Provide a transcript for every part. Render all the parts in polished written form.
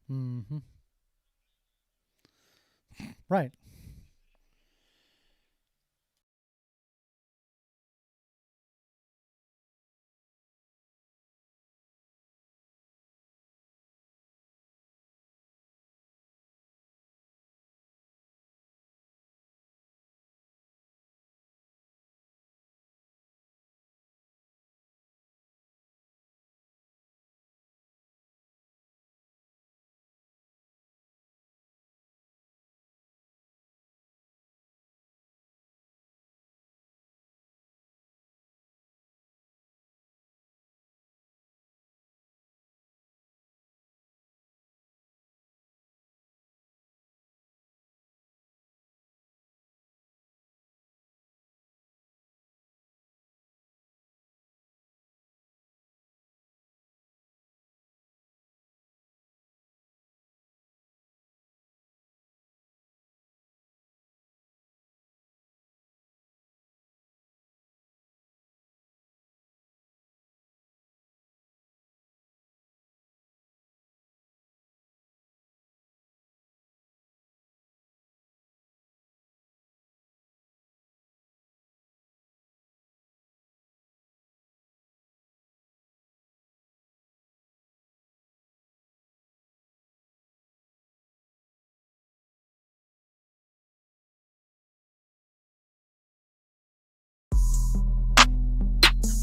Mm-hmm. Right.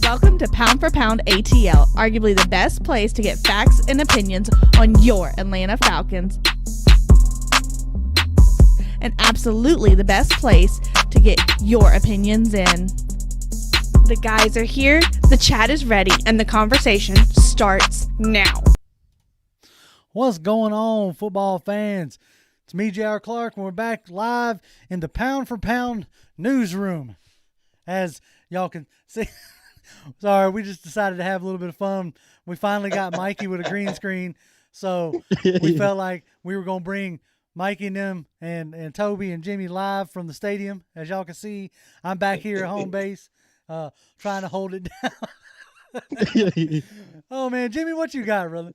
Welcome to Pound for Pound ATL, arguably the best place to get facts and opinions on your Atlanta Falcons. And absolutely the best place to get your opinions in. The guys are here, the chat is ready, and the conversation starts now. What's going on, football fans? It's me, J.R. Clark, and we're back live in the Pound for Pound newsroom. As y'all can see, sorry, we just decided to have a little bit of fun. We finally got Mikey with a green screen, so we felt like we were going to bring Mikey and them and Toby and Jimmy live from the stadium. As y'all can see, I'm back here at home base trying to hold it down. Oh, man, Jimmy, what you got, brother?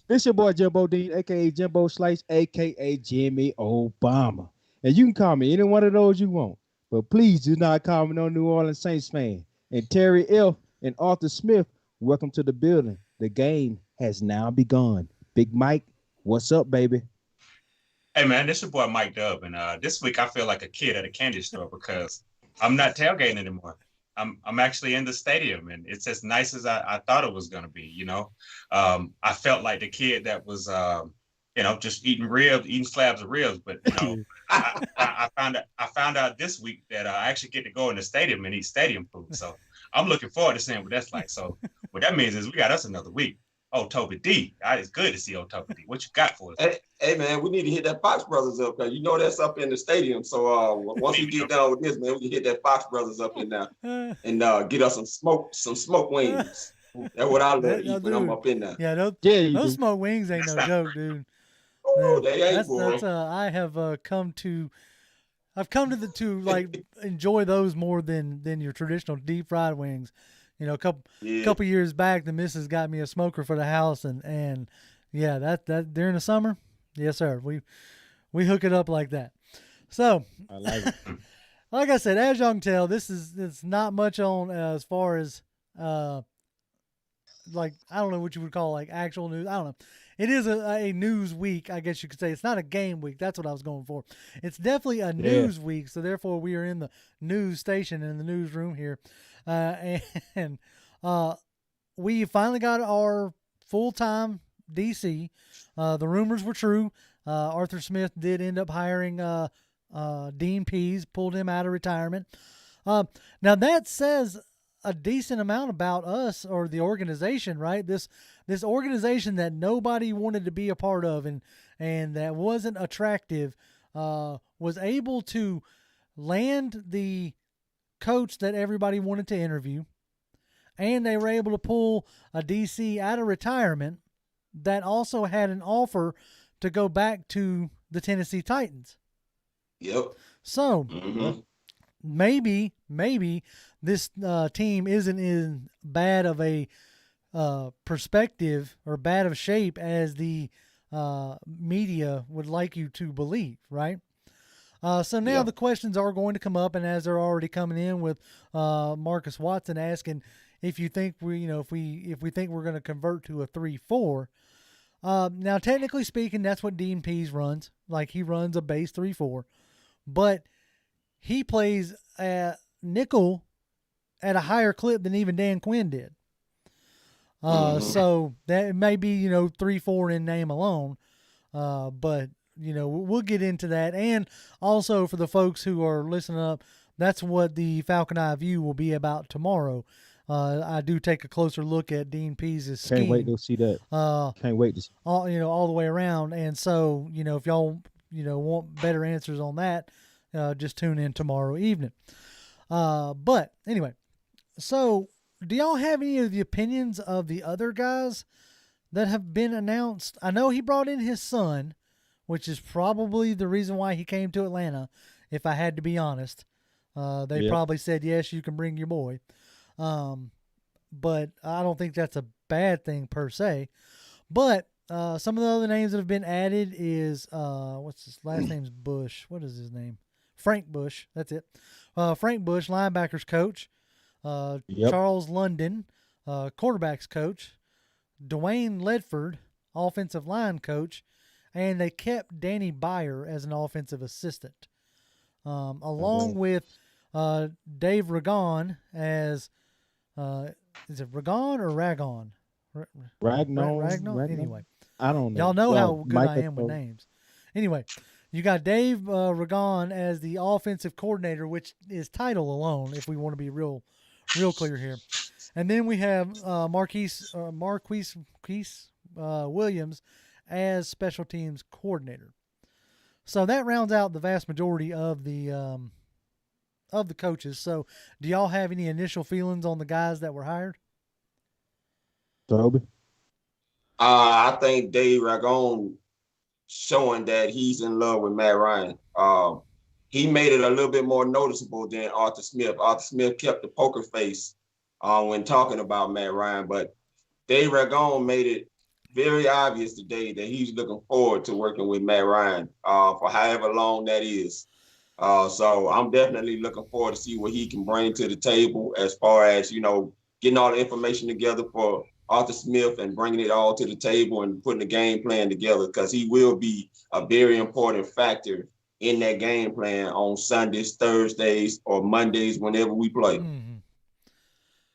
It's your boy Jimbo Dean, a.k.a. Jimbo Slice, a.k.a. Jimmy Obama. And you can call me any one of those you want. But please do not call me no New Orleans Saints fan. And Terry F. and Arthur Smith, welcome to the building. The game has now begun. Big Mike, what's up, baby? Hey, man, this your boy Mike Dub. And this week I feel like a kid at a candy store because I'm not tailgating anymore. I'm actually in the stadium, and it's as nice as I thought it was going to be, you know. I felt like the kid that was, just eating slabs of ribs. But, you know, I found out this week that I actually get to go in the stadium and eat stadium food. So I'm looking forward to seeing what that's like. So what that means is we got us another week. Oh, Toby D. It's good to see old Toby D. What you got for us? Hey, man, we need to hit that Fox Brothers up because you know that's up in the stadium. So once we get done with this, man, we can hit that Fox Brothers up in there and get us some smoke wings. That's what I love to eat when I'm up in there. Yeah, those smoke wings ain't no joke, dude. Oh, they ain't, that's I have come to like enjoy those more than your traditional deep fried wings. You know, a couple years back, the missus got me a smoker for the house, and yeah, that during the summer, yes sir, we hook it up like that. So I like it. Like I said, as y'all can tell, it's not much on as far as like I don't know what you would call like actual news. I don't know. It is a news week, I guess you could say. It's not a game week. That's what I was going for. It's definitely a news week, so therefore we are in the news station in the newsroom here. And we finally got our full-time DC. The rumors were true. Arthur Smith did end up hiring Dean Pease, pulled him out of retirement. Now that says a decent amount about us or the organization, right? This organization that nobody wanted to be a part of and that wasn't attractive was able to land the coach that everybody wanted to interview, and they were able to pull a DC out of retirement that also had an offer to go back to the Tennessee Titans. Yep. So maybe this team isn't as bad of a perspective or bad of shape as the media would like you to believe, right? So now the questions are going to come up, and as they're already coming in with Marcus Watson asking if you think if we think we're going to convert to a 3-4. Now, technically speaking, that's what Dean Pease runs. Like, he runs a base 3-4, but he plays nickel at a higher clip than even Dan Quinn did. So that may be 3-4 in name alone, but we'll get into that. And also for the folks who are listening up, that's what the Falcon Eye View will be about tomorrow. I do take a closer look at Dean Pease's scheme. Can't wait to see that. Can't wait to see. All the way around. And so, if y'all, want better answers on that, just tune in tomorrow evening. But anyway, so do y'all have any of the opinions of the other guys that have been announced? I know he brought in his son, which is probably the reason why he came to Atlanta, if I had to be honest. They probably said, yes, you can bring your boy. But I don't think that's a bad thing per se. But some of the other names that have been added is, what's his last name's Bush. What is his name? Frank Bush. That's it. Frank Bush, linebackers coach. Charles London, quarterbacks coach. Dwyane Ledford, offensive line coach. And they kept Danny Bryer as an offensive assistant. Along with Dave Ragone as, is it Ragone or Ragone? Ragone? Anyway. I don't know. Y'all know how good I am with names. Anyway, you got Dave Ragone as the offensive coordinator, which is title alone, if we want to be real clear here. And then we have Marquise Williams as special teams coordinator. So that rounds out the vast majority of the coaches. So do y'all have any initial feelings on the guys that were hired? Toby? I think Dave Ragone showing that he's in love with Matt Ryan. He made it a little bit more noticeable than Arthur Smith. Arthur Smith kept the poker face when talking about Matt Ryan, but Dave Ragone made it very obvious today that he's looking forward to working with Matt Ryan for however long that is. So I'm definitely looking forward to see what he can bring to the table as far as, getting all the information together for Arthur Smith and bringing it all to the table and putting the game plan together, because he will be a very important factor in that game plan on Sundays, Thursdays, or Mondays, whenever we play. Mm-hmm.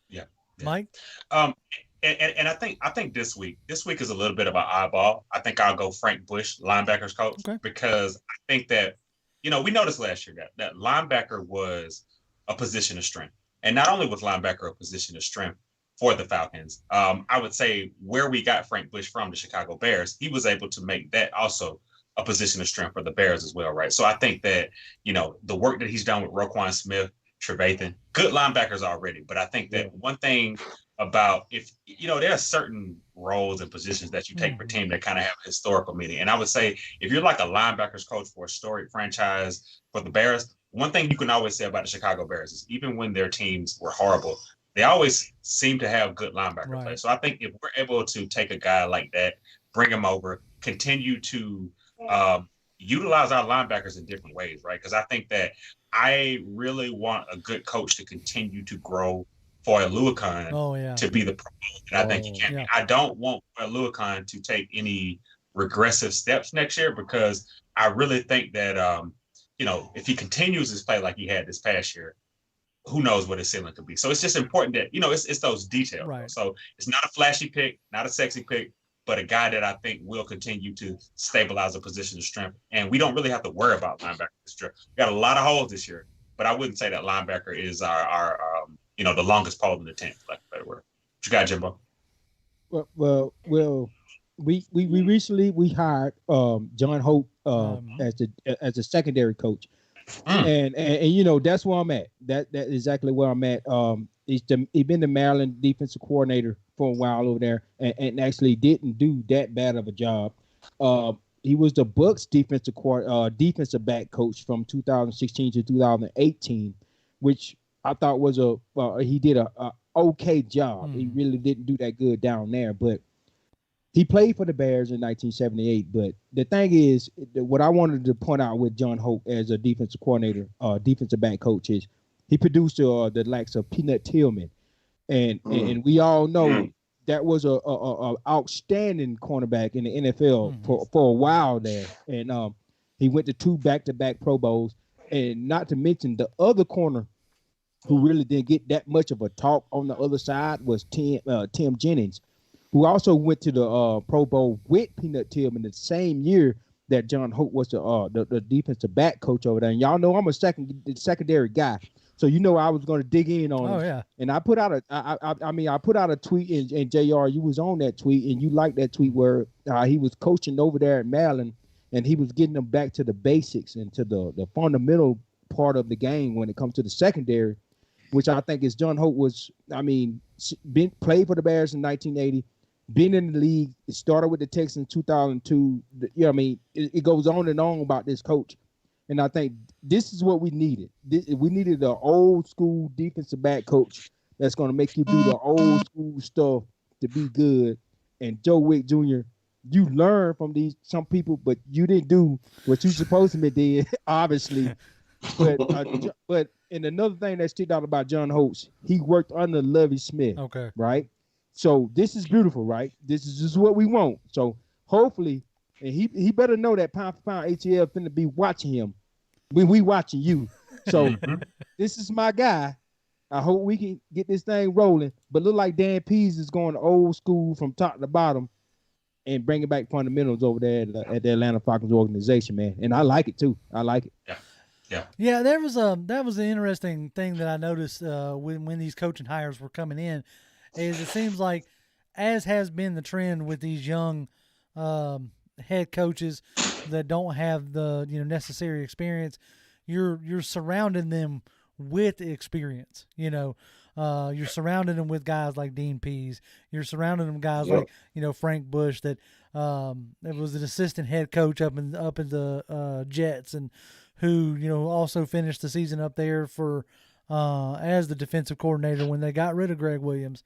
Yeah. Mike? And I think this week is a little bit of an eyeball. I think I'll go Frank Bush, linebackers coach, because I think that, we noticed last year that linebacker was a position of strength. And not only was linebacker a position of strength for the Falcons, I would say where we got Frank Bush from, the Chicago Bears, he was able to make that also a position of strength for the Bears as well, right? So I think that, the work that he's done with Roquan Smith, Trevathan, good linebackers already. But I think that one thing about there are certain roles and positions that you take for team that kind of have a historical meaning. And I would say if you're like a linebackers coach for a storied franchise for the Bears, one thing you can always say about the Chicago Bears is even when their teams were horrible, they always seem to have good linebacker play. So I think if we're able to take a guy like that, bring him over, continue to utilize our linebackers in different ways, right? Because I think that I really want a good coach to continue to grow for Aluakon to be the pro that I think he can be. I don't want Aluakon to take any regressive steps next year, because I really think that, if he continues his play like he had this past year, who knows what his ceiling could be. So it's just important that, it's those details. Right. So it's not a flashy pick, not a sexy pick, but a guy that I think will continue to stabilize a position of strength. And we don't really have to worry about linebacker this year. We got a lot of holes this year, but I wouldn't say that linebacker is our the longest pole in the tent, like a better word. What you got, Jimbo? Well, we recently hired John Hope as a secondary coach, and that's where I'm at. That is exactly where I'm at. He's been the Maryland defensive coordinator for a while over there, and actually didn't do that bad of a job. He was the Bucs defensive back coach from 2016 to 2018, which I thought was he did a okay job. He really didn't do that good down there, but he played for the Bears in 1978. But the thing is, what I wanted to point out with John Holt as a defensive coordinator, defensive back coach, is he produced the likes of Peanut Tillman, and we all know that was a outstanding cornerback in the NFL for a while there, and he went to 2 back-to-back Pro Bowls, and not to mention the other corner who really didn't get that much of a talk on the other side was Tim Jennings, who also went to the Pro Bowl with Peanut Tillman the same year that John Holt was the defensive back coach over there. And y'all know I'm a secondary guy, so you know I was going to dig in on it. Yeah. And I put out I put out a tweet, and JR, you was on that tweet, and you liked that tweet where he was coaching over there at Maryland, and he was getting them back to the basics and to the fundamental part of the game when it comes to the secondary, which I think is John Holt was. Played for the Bears in 1980. Been in the league, it started with the Texans in 2002. It goes on and on about this coach. And I think this is what we needed. We needed an old school defensive back coach that's going to make you do the old school stuff to be good. And Joe Wick Jr., you learn from some people, but you didn't do what you supposed to be did, obviously. But and another thing that stood out about John Holtz, he worked under Lovie Smith. Okay. Right? So this is beautiful, right? This is just what we want. So hopefully, and he better know that pound for pound ATL finna be watching him when we watching you. So this is my guy. I hope we can get this thing rolling. But look like Dan Pease is going old school from top to bottom and bringing back fundamentals over there at the Atlanta Falcons organization, man. And I like it too. I like it. Yeah. That was an interesting thing that I noticed when these coaching hires were coming in. Is it seems like, as has been the trend with these young head coaches that don't have the necessary experience, you're surrounding them with experience. You're surrounding them with guys like Dean Pease. You're surrounding them with guys like Frank Bush that was an assistant head coach up in the Jets, and who also finished the season up there for as the defensive coordinator when they got rid of Greg Williams.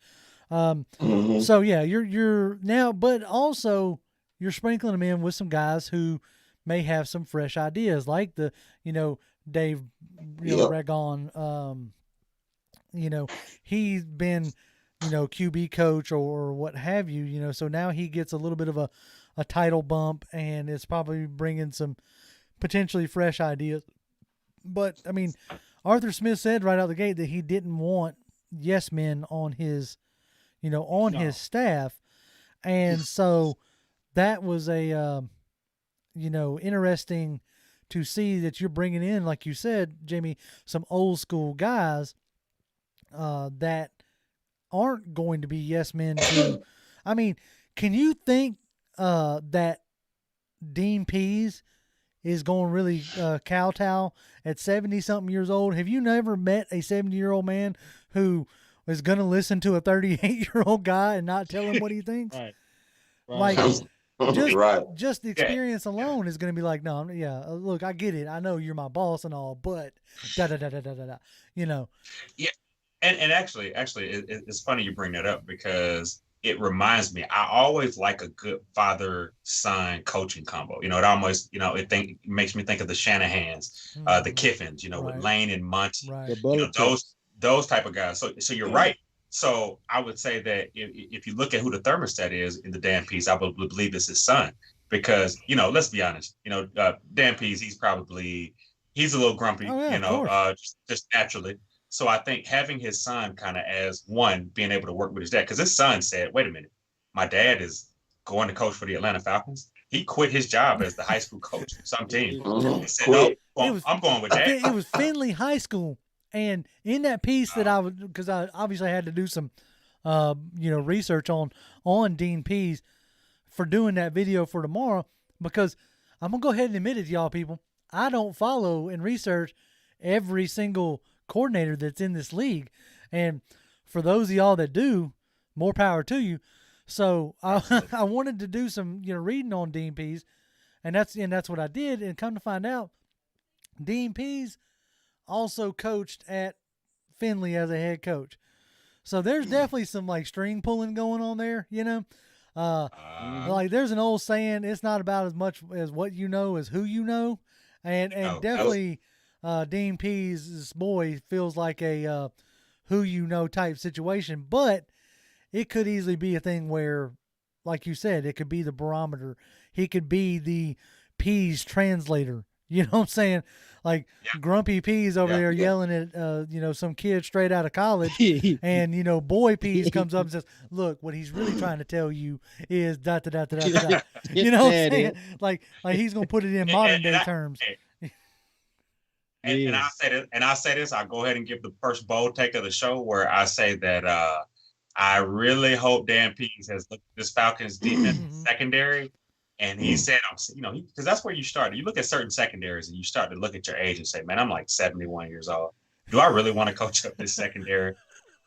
So yeah, you're now, but also you're sprinkling them in with some guys who may have some fresh ideas, like the Dave Ragone. He's been QB coach or what have you. So now he gets a little bit of a title bump, and it's probably bringing some potentially fresh ideas. But I mean, Arthur Smith said right out the gate that he didn't want yes men on his, his staff. And so that was a, interesting to see that you're bringing in, like you said, Jamie, some old school guys that aren't going to be yes men to, I mean, can you think that Dean Pease is going to really kowtow at 70-something years old? Have you never met a 70-year-old man who is going to listen to a 38-year-old guy and not tell him what he thinks? Right. Like, right. just the experience alone is going to be like, no, look, I get it. I know you're my boss and all, but da-da-da-da-da-da-da, Yeah. And actually, it's funny you bring that up, because it reminds me, I always like a good father-son coaching combo. It almost, it makes me think of the Shanahans, the Kiffins, with Lane and Monty, those type of guys. So you're right. So I would say that if you look at who the thermostat is in the Dan Pease, I would believe it's his son, because, let's be honest, Dan Pease, he's a little grumpy, just naturally. So I think having his son kind of as one, being able to work with his dad, because his son said, wait a minute, my dad is going to coach for the Atlanta Falcons. He quit his job as the high school coach of some team. He said, no, I'm going with that. It was Findlay High School. And in that piece that I would, because I obviously had to do some, research on Dean Pease for doing that video for tomorrow, because I'm going to go ahead and admit it to y'all people. I don't follow and research every single coordinator that's in this league. And for those of y'all that do, more power to you. So I wanted to do some, reading on Dean Pease, and that's what I did. And come to find out, Dean Pease also coached at Findlay as a head coach. So there's definitely some like string pulling going on there, Like there's an old saying, it's not about as much as what you know as who you know, and definitely Dean Pease' boy feels like a who you know type situation, but it could easily be a thing where, like you said, it could be the barometer. He could be the Pease translator. You know what I'm saying? Like Grumpy Pease over there yelling at some kid straight out of college, and Boy Pease comes up and says, "Look, what he's really trying to tell you is da da da da da da." You know what I'm saying? Like he's gonna put it in modern day terms. And I say this. I'll go ahead and give the first bold take of the show, where I say that I really hope Dan Pease has looked at this Falcons defense secondary. And he said, because that's where you start. You look at certain secondaries and you start to look at your age and say, man, I'm like 71 years old. Do I really want to coach up this secondary?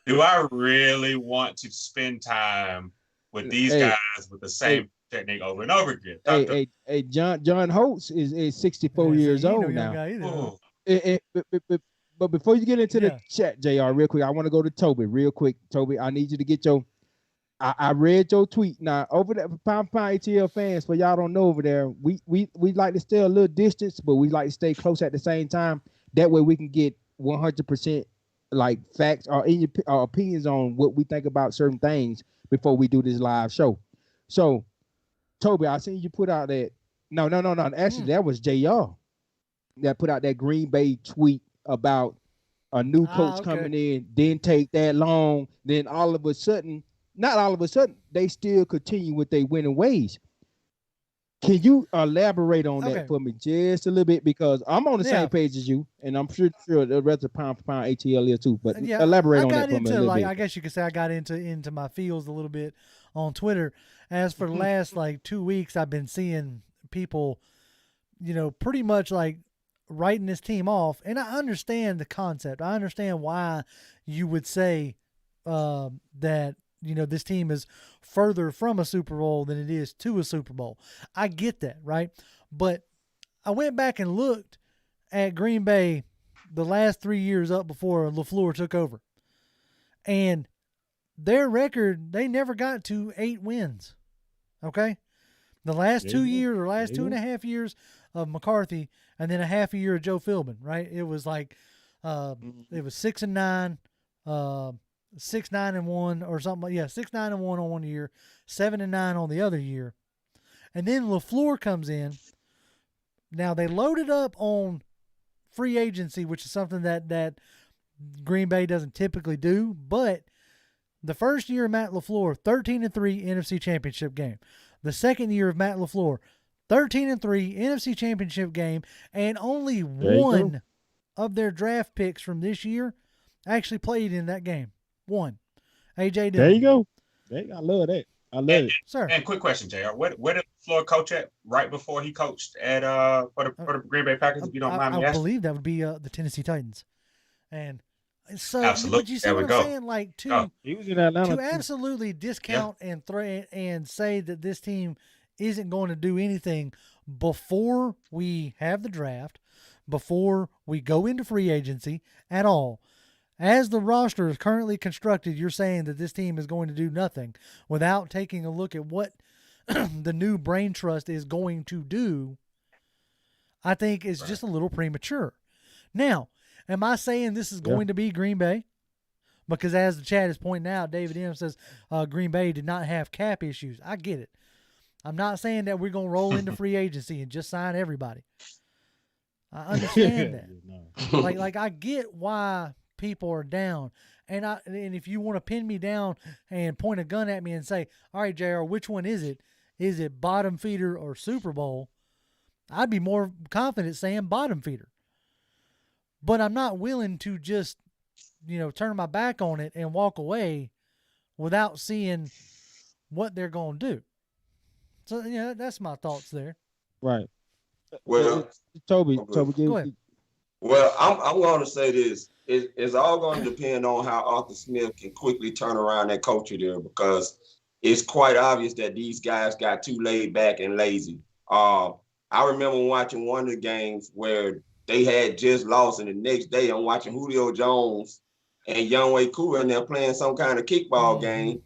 Do I really want to spend time with these guys with the same technique over and over again? John Holtz is 64 years old now. But before you get into the chat, JR, real quick, I want to go to Toby real quick. Toby, I need you to get your... I read your tweet. Now, over there, Pound ATL fans, for y'all don't know over there, we like to stay a little distance, but we like to stay close at the same time. That way we can get 100% like facts or opinions on what we think about certain things before we do this live show. So, Toby, I seen you put out that. No. Actually, that was JR that put out that Green Bay tweet about a new coach coming in, didn't take that long. Then all of a sudden, not all of a sudden, they still continue with their winning ways. Can you elaborate on that for me just a little bit? Because I'm on the same page as you, and I'm sure the rest of Pound ATL is too. But elaborate on that for me a little bit. I guess you could say I got into my feels a little bit on Twitter. As for the last 2 weeks, I've been seeing people, pretty much like writing this team off. And I understand the concept. I understand why you would say that, this team is further from a Super Bowl than it is to a Super Bowl. I get that, right? But I went back and looked at Green Bay the last 3 years up before LaFleur took over. And their record, they never got to 8 wins. Okay? The last 2 years or last 2.5 years of McCarthy, and then a half a year of Joe Philbin, right? It was like it was 6-9, 6-9-1 or something. 6-9-1 on 1 year, 7-9 on the other year. And then LaFleur comes in. Now they loaded up on free agency, which is something that Green Bay doesn't typically do. But the first year of Matt LaFleur, 13-3 NFC Championship game. The second year of Matt LaFleur, 13-3 NFC Championship game, and only one of their draft picks from this year actually played in that game. One. AJ Dillon. There you go. I love that. I love it. Sir. And quick question, JR. Where did LaFleur coach at right before he coached at for the Green Bay Packers, if you don't mind me asking? I believe that would be the Tennessee Titans. And so, absolutely. But you see what I'm saying? Like he was in Atlanta to absolutely discount and say that this team isn't going to do anything before we have the draft, before we go into free agency at all. As the roster is currently constructed, you're saying that this team is going to do nothing without taking a look at what the new brain trust is going to do. I think is just a little premature. Now, am I saying this is going to be Green Bay? Because as the chat is pointing out, David M. says Green Bay did not have cap issues. I get it. I'm not saying that we're going to roll into free agency and just sign everybody. I understand that. Like I get why people are down. And if you want to pin me down and point a gun at me and say, all right, JR, which one is it? Is it bottom feeder or Super Bowl? I'd be more confident saying bottom feeder. But I'm not willing to just, turn my back on it and walk away without seeing what they're going to do. So, that's my thoughts there. Right. Well, Toby, go ahead. Well, I'm going to say this. It's all going to depend on how Arthur Smith can quickly turn around that culture there, because it's quite obvious that these guys got too laid back and lazy. I remember watching one of the games where they had just lost, and the next day I'm watching Julio Jones and Younghoe Koo, and they're playing some kind of kickball game,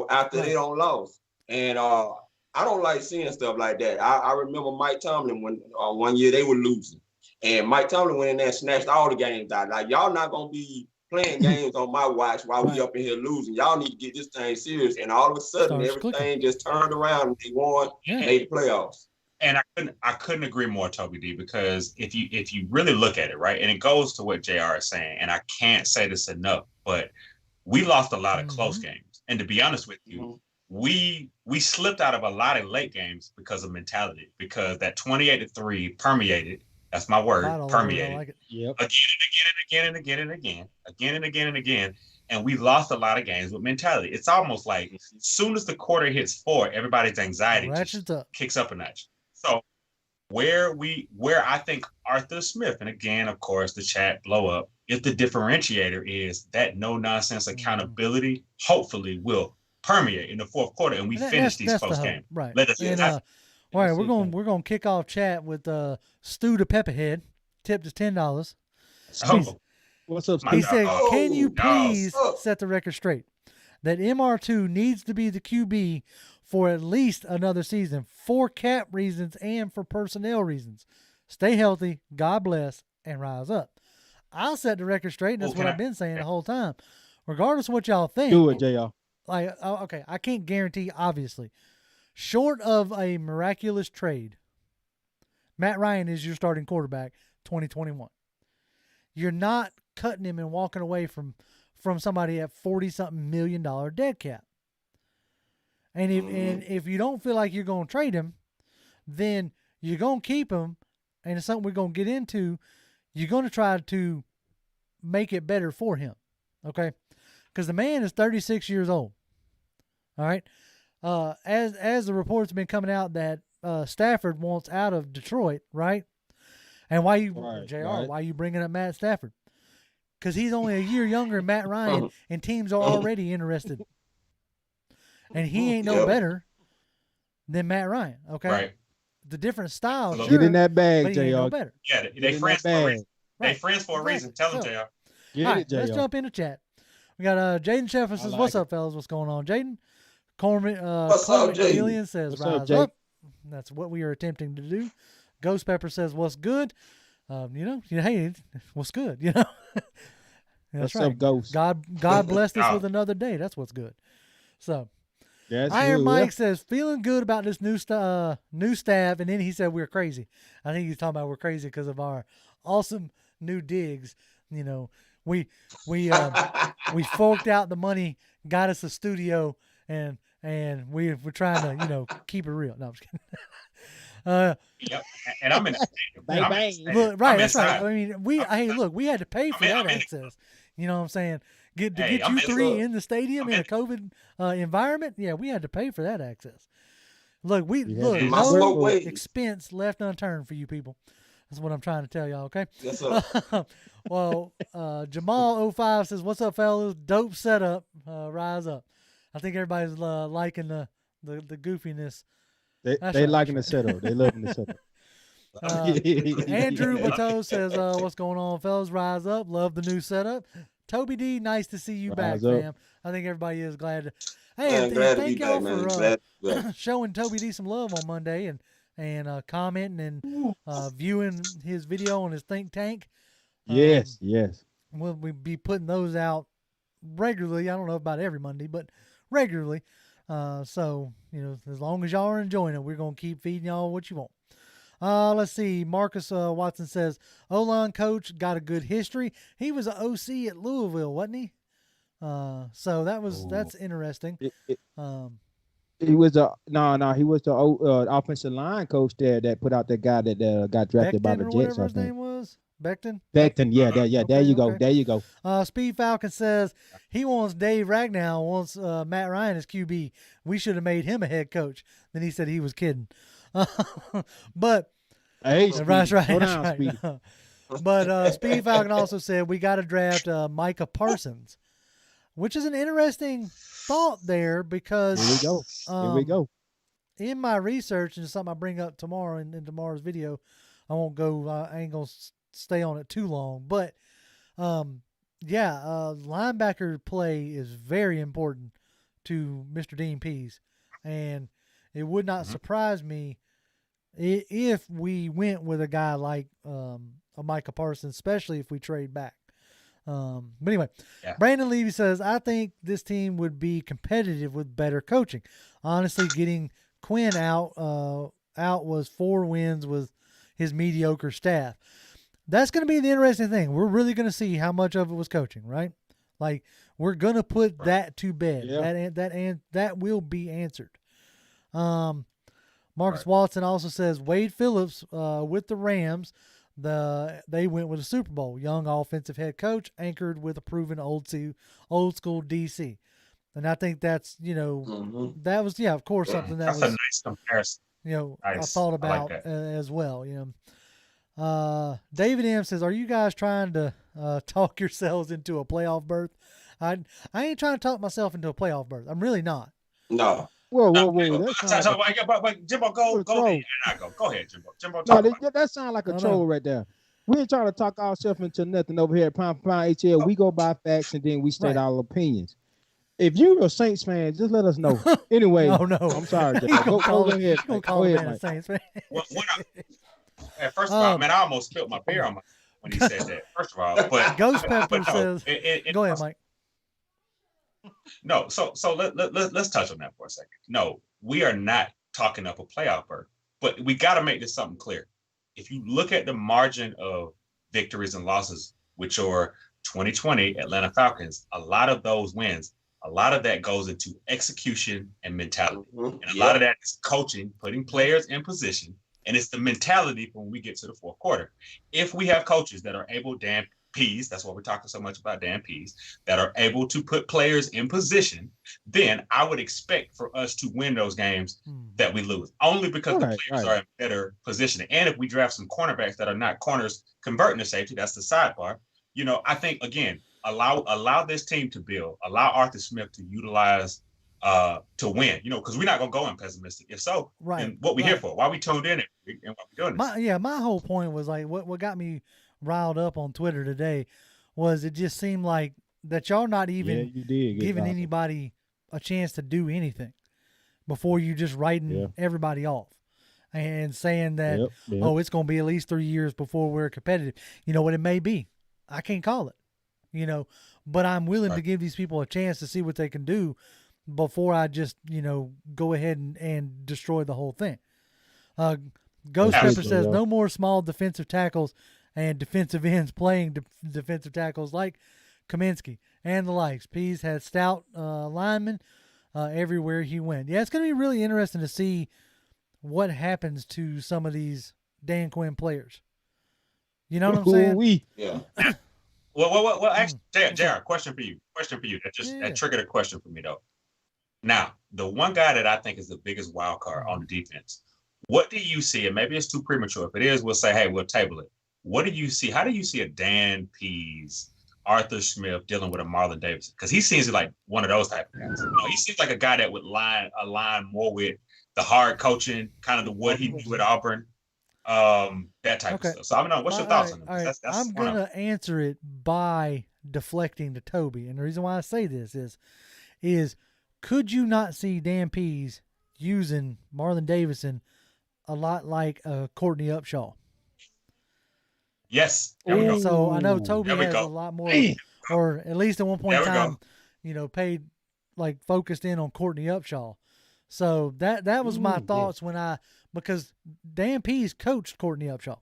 after they don't lost. And I don't like seeing stuff like that. I remember Mike Tomlin when one year they were losing, and Mike Tomlin went in there and snatched all the games out. Like, y'all not gonna be playing games on my watch while we up in here losing. Y'all need to get this thing serious. And all of a sudden, everything just turned around and they won, made the playoffs. And I couldn't agree more, Toby D, because if you really look at it, right, and it goes to what JR is saying, and I can't say this enough, but we lost a lot of close games. And to be honest with you, we slipped out of a lot of late games because of mentality, because that 28-3 permeated. That's my word, permeated. Like again and again. And we lost a lot of games with mentality. It's almost like as soon as the quarter hits 4, everybody's anxiety just kicks up a notch. So where I think Aruthr Smith, and again, of course, the chat blow up, if the differentiator is that no nonsense accountability, hopefully will permeate in the fourth quarter and we finish these close games. Right. Let us all right, we're gonna kick off chat with Stu the Pepperhead. Tipped us $10. What's up, Steve? He said, "Can you please set the record straight that MR2 needs to be the QB for at least another season for cap reasons and for personnel reasons? Stay healthy, God bless, and rise up." I'll set the record straight. And that's what I've been saying the whole time. Regardless of what y'all think, do it, JR. Like, okay, I can't guarantee, obviously. Short of a miraculous trade, Matt Ryan is your starting quarterback 2021. You're not cutting him and walking away from somebody at $40-something million dead cap. And if you don't feel like you're going to trade him, then you're going to keep him, and it's something we're going to get into. You're going to try to make it better for him, okay? Because the man is 36 years old. All right. As the reports have been coming out that Stafford wants out of Detroit, right? And why you, JR, why are you bringing up Matt Stafford? Because he's only a year younger than Matt Ryan, and teams are already interested. And he ain't no better than Matt Ryan, okay? Right. The different style, sure, get in that bag, but JR. he ain't no better. Yeah, they friends for a reason. They friends for a reason. Tell them, JR. All right, let's jump into chat. We got Jaden Sheffer says, "What's up, fellas? What's going on, Jaden?" Coleman Gillian says, "Rise up." That's what we are attempting to do. Ghost Pepper says, "What's good?" Hey, what's good? You know, that's right. Up, Ghost? God blessed us with another day. That's what's good. So, that's Iron good, Mike says, "Feeling good about this new staff," and then he said, "We're crazy." I think he's talking about we're crazy because of our awesome new digs. You know, we forked out the money, got us a studio, and we're trying to keep it real. No, I'm just kidding. Yep. And I'm in the stadium. Look, right, that's right. I mean, we had to pay for that access. You know what I'm saying? Get you three in the stadium in a COVID environment. Yeah, we had to pay for that access. Look, no expense left unturned for you people. That's what I'm trying to tell y'all, okay? Yes, sir. Well, Jamal05 says, "What's up, fellas? Dope setup. Rise up." I think everybody's liking the goofiness. They liking the setup. They loving the setup. Andrew Bateau says, "What's going on, fellas? Rise up. Love the new setup." Toby D, nice to see you back, fam. I think everybody is glad to. Hey, thank y'all for showing Toby D some love on Monday and commenting and viewing his video on his think tank. Yes. We'll be putting those out regularly. I don't know about every Monday, but regularly. So, as long as y'all are enjoying it, we're going to keep feeding y'all what you want. Let's see. Marcus Watson says, O-line coach got a good history. He was an OC at Louisville, wasn't he? So that's interesting. He was he was the offensive line coach there that put out that guy that got drafted by the Jets. Whatever his name was. Becton, yeah. There you go. Okay. There you go. Speed Falcon says he wants Dave Ragnow, wants Matt Ryan as QB. We should have made him a head coach. Then he said he was kidding. But hey, right. But Speed Falcon also said we got to draft Micah Parsons, which is an interesting thought there because here we go. In my research, and it's something I bring up tomorrow in tomorrow's video, I won't go. I ain't gonna stay on it too long, but linebacker play is very important to Mr. Dean Pease. And it would not surprise me if we went with a guy like a Micah Parsons, especially if we trade back. But anyway, Brandon Levy says, I think this team would be competitive with better coaching. Honestly, getting Quinn out was 4 wins with his mediocre staff. That's going to be the interesting thing. We're really going to see how much of it was coaching, right? Like, we're going to put that to bed. Yeah. That will be answered. Marcus Watson also says Wade Phillips with the Rams, they went with a Super Bowl. Young offensive head coach anchored with a proven old school DC. And I think that's, that was, of course, something that that's was a nice comparison. Nice. I thought about as well. David M says, are you guys trying to talk yourselves into a playoff berth? I ain't trying to talk myself into a playoff berth. I'm really not. No. Whoa. Jimbo, go ahead. Go ahead, Jimbo. That sounds like a troll right there. We ain't trying to talk ourselves into nothing over here at Pound for Pound HL. We go by facts and then we state our opinions. If you're a Saints fan, just let us know. Anyway, no. I'm sorry. Go ahead. Go ahead, a Saints fan. First of all, man, I almost spilled my beer on when he said that. First of all, but Ghost Pepper says, go ahead, Mike. No, so let's touch on that for a second. No, we are not talking up a playoff berth, but we got to make this something clear. If you look at the margin of victories and losses, which are 2020 Atlanta Falcons, a lot of those wins, a lot of that goes into execution and mentality. And a lot of that is coaching, putting players in position. And it's the mentality when we get to the fourth quarter. If we have coaches that are able, Dan Pease, that's why we're talking so much about Dan Pease, that are able to put players in position, then I would expect for us to win those games that we lose, only because the players are in better positioning. And if we draft some cornerbacks that are not corners converting to safety, that's the sidebar. I think, again, allow this team to build, allow Arthur Smith to utilize to win, because we're not going to go in pessimistic. If so, then what we here for? Why we tuned in and what we doing this? My whole point was like what got me riled up on Twitter today was it just seemed like that y'all not even giving anybody a chance to do anything before you just writing everybody off and saying that, it's going to be at least 3 years before we're competitive. You know what it may be. I can't call it, but I'm willing to give these people a chance to see what they can do before I just, go ahead and destroy the whole thing. Ghost Pepper says no more small defensive tackles and defensive ends playing defensive tackles like Kaminsky and the likes. Pease had stout linemen everywhere he went. Yeah, it's going to be really interesting to see what happens to some of these Dan Quinn players. You know what I'm saying? Yeah. Well, actually, Jared, question for you. That triggered a question for me, though. Now, the one guy that I think is the biggest wild card on the defense, what do you see? And maybe it's too premature. If it is, we'll say, hey, we'll table it. What do you see? How do you see a Dan Pease, Arthur Smith dealing with a Marlon Davidson? Because he seems like one of those type of guys. He seems like a guy that would align more with the hard coaching, kind of the what he did with Auburn, that type of stuff. So I don't know. What's your thoughts on him? That's I'm going to answer it by deflecting to Toby. And the reason why I say this is could you not see Dan Pease using Marlon Davidson a lot like Courtney Upshaw? Yes. So I know Toby has a lot more, or at least at one point in time, paid focused in on Courtney Upshaw. So that was my thoughts because Dan Pease coached Courtney Upshaw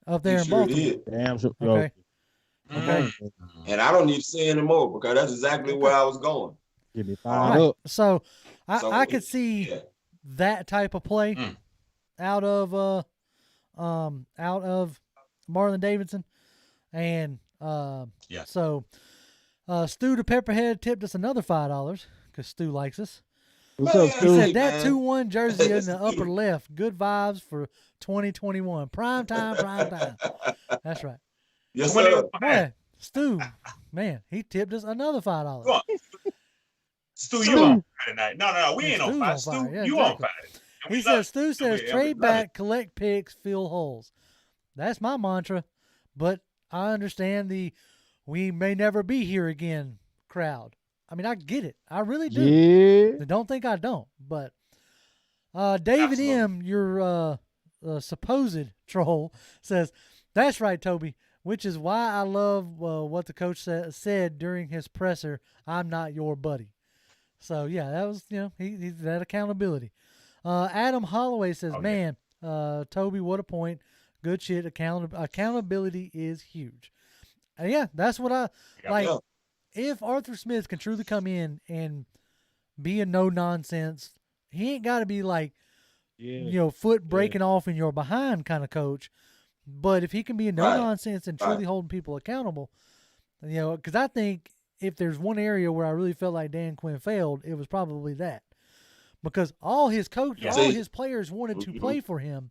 up there in Baltimore. Damn sure. Okay. And I don't need to say anymore because that's exactly where I was going. Give me five up. So I could see that type of play out of Marlon Davidson, and so Stu the Pepperhead tipped us another $5 because Stu likes us. What's up, Stu? He said that 2-1 jersey in the upper left, good vibes for 2021, prime time. That's right. Yes, sir. Boy, Stu, man, he tipped us another $5. Come on. Stu, you on fire tonight? No, we ain't on fire. Stu, you on fire. He says, Stu says, trade back, collect picks, fill holes. That's my mantra, but I understand the we may never be here again crowd. I mean, I get it. I really do. Yeah. Don't think I don't. But David Absolutely. M., your supposed troll, says, "That's right, Toby, which is why I love what the coach said during his presser, I'm not your buddy." So, yeah, that was, he's that accountability. Adam Holloway says, Okay. "Man, Toby, what a point. Good shit. Accountability is huge." And yeah, that's what I Yeah. like. Yeah. If Arthur Smith can truly come in and be a no nonsense, he ain't got to be like, foot breaking off in your behind kind of coach. But if he can be a no nonsense and truly holding people accountable, because I think if there's one area where I really felt like Dan Quinn failed, it was probably that. Because all his all his players wanted to play for him,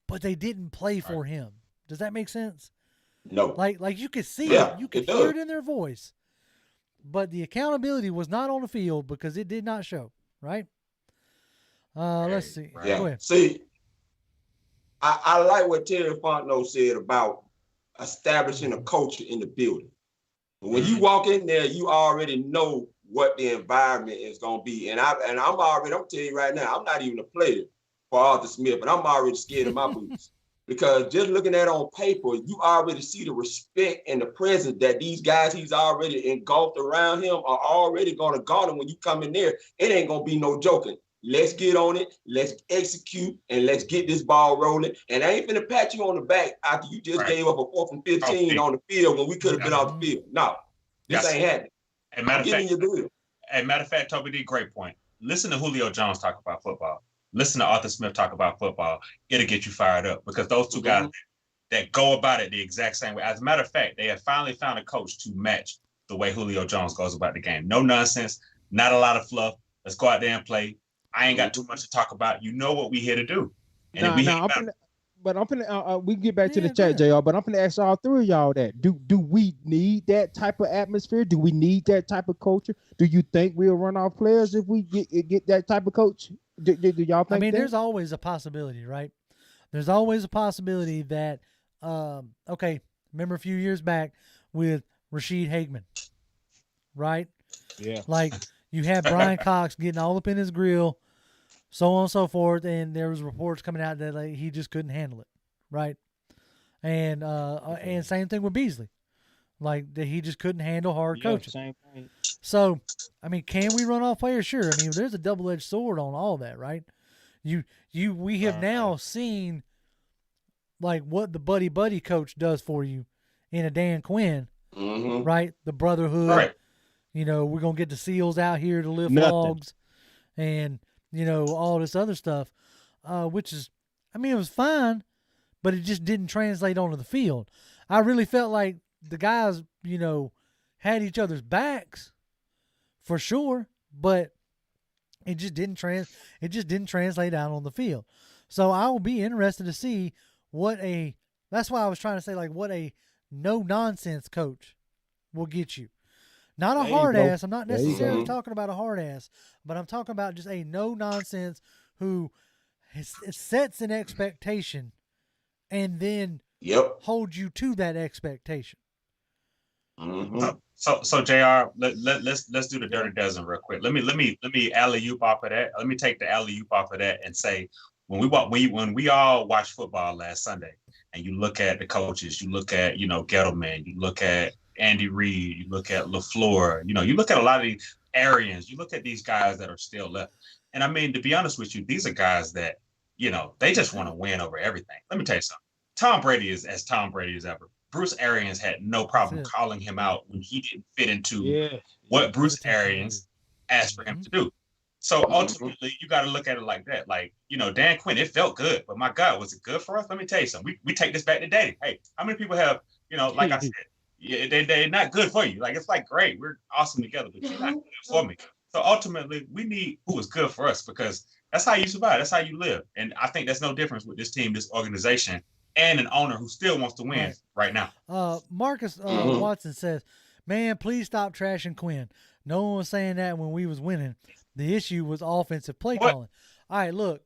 but they didn't play for him. Does that make sense? No. Like you could see it, you could hear it in their voice, but the accountability was not on the field because it did not show. Right? Let's see. Right. Yeah. Go ahead. See, I like what Terry Fotnenot said about establishing a culture in the building. When you walk in there, you already know what the environment is going to be. And I'm telling you right now, I'm not even a player for Arthur Smith, but I'm already scared of my boots. Because just looking at it on paper, you already see the respect and the presence that these guys he's already engulfed around him are already going to guard him when you come in there. It ain't going to be no joking. Let's get on it. Let's execute, and let's get this ball rolling. And I ain't finna pat you on the back after you just gave up a 4th and 15 on the field when we could have been off the field. No, this ain't happening. And matter of fact, Toby D, great point. Listen to Julio Jones talk about football. Listen to Arthur Smith talk about football. It'll get you fired up because those two guys that go about it the exact same way. As a matter of fact, they have finally found a coach to match the way Julio Jones goes about the game. No nonsense, not a lot of fluff. Let's go out there and play. I ain't got too much to talk about. You know what we here to do. And we can get back to the chat, JR, but I'm going to ask all three of y'all that. Do we need that type of atmosphere? Do we need that type of culture? Do you think we'll run off players if we get that type of coach? Do y'all think there's always a possibility, right? There's always a possibility that, remember a few years back with Rashid Hageman, right? Yeah. Like you had Brian Cox getting all up in his grill, so on and so forth, and there was reports coming out that he just couldn't handle it, right? And same thing with Beasley, like that he just couldn't handle hard coaching. Same thing. So, can we run off players? Sure. There's a double-edged sword on all that, right? We have now seen like what the buddy coach does for you in a Dan Quinn, right? The brotherhood. Right. We're gonna get the SEALs out here to lift logs, and all this other stuff, which is, it was fine, but it just didn't translate onto the field. I really felt like the guys, had each other's backs, for sure, but it just didn't translate out on the field. So I will be interested to see that's why I was trying to say what a no nonsense coach will get you. Not a hard ass. I'm not necessarily talking about a hard ass, but I'm talking about just a no nonsense who sets an expectation and then holds you to that expectation. So JR, let's do the dirty dozen real quick. Let me alley-oop off of that. Let me take the alley-oop off of that and say when we all watched football last Sunday, and you look at the coaches, you look at Gettleman, you look at Andy Reid, you look at LaFleur, you look at a lot of these Arians, you look at these guys that are still left. And to be honest with you, these are guys that, they just want to win over everything. Let me tell you something. Tom Brady is as Tom Brady as ever. Bruce Arians had no problem calling him out when he didn't fit into what Bruce Arians asked for him to do. So ultimately, you got to look at it like that. Like, Dan Quinn, it felt good, but my God, was it good for us? Let me tell you something. We take this back to dating. Hey, how many people have, like I said, they're not good for you. Like, it's like, great, we're awesome together, but you're not good for me. So ultimately, we need who is good for us because that's how you survive. That's how you live. And I think that's no difference with this team, this organization, and an owner who still wants to win right now. Marcus Watson says, "Man, please stop trashing Quinn. No one was saying that when we was winning. The issue was offensive play calling." All right, look.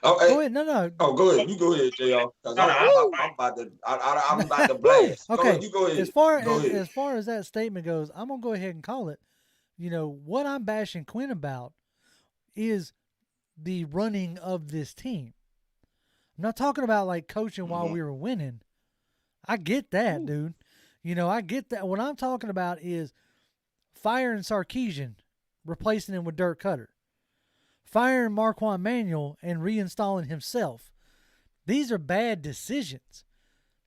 Oh, hey. Go ahead. No. Oh, go ahead. You go ahead, JR. I'm about to blast. Okay. You go ahead. As far as that statement goes, I'm gonna go ahead and call it. what I'm bashing Quinn about is the running of this team. I'm not talking about like coaching while we were winning. I get that, dude. I get that. What I'm talking about is firing Sarkisian, replacing him with Dirk Cutter, firing Marquand Manuel and reinstalling himself. These are bad decisions.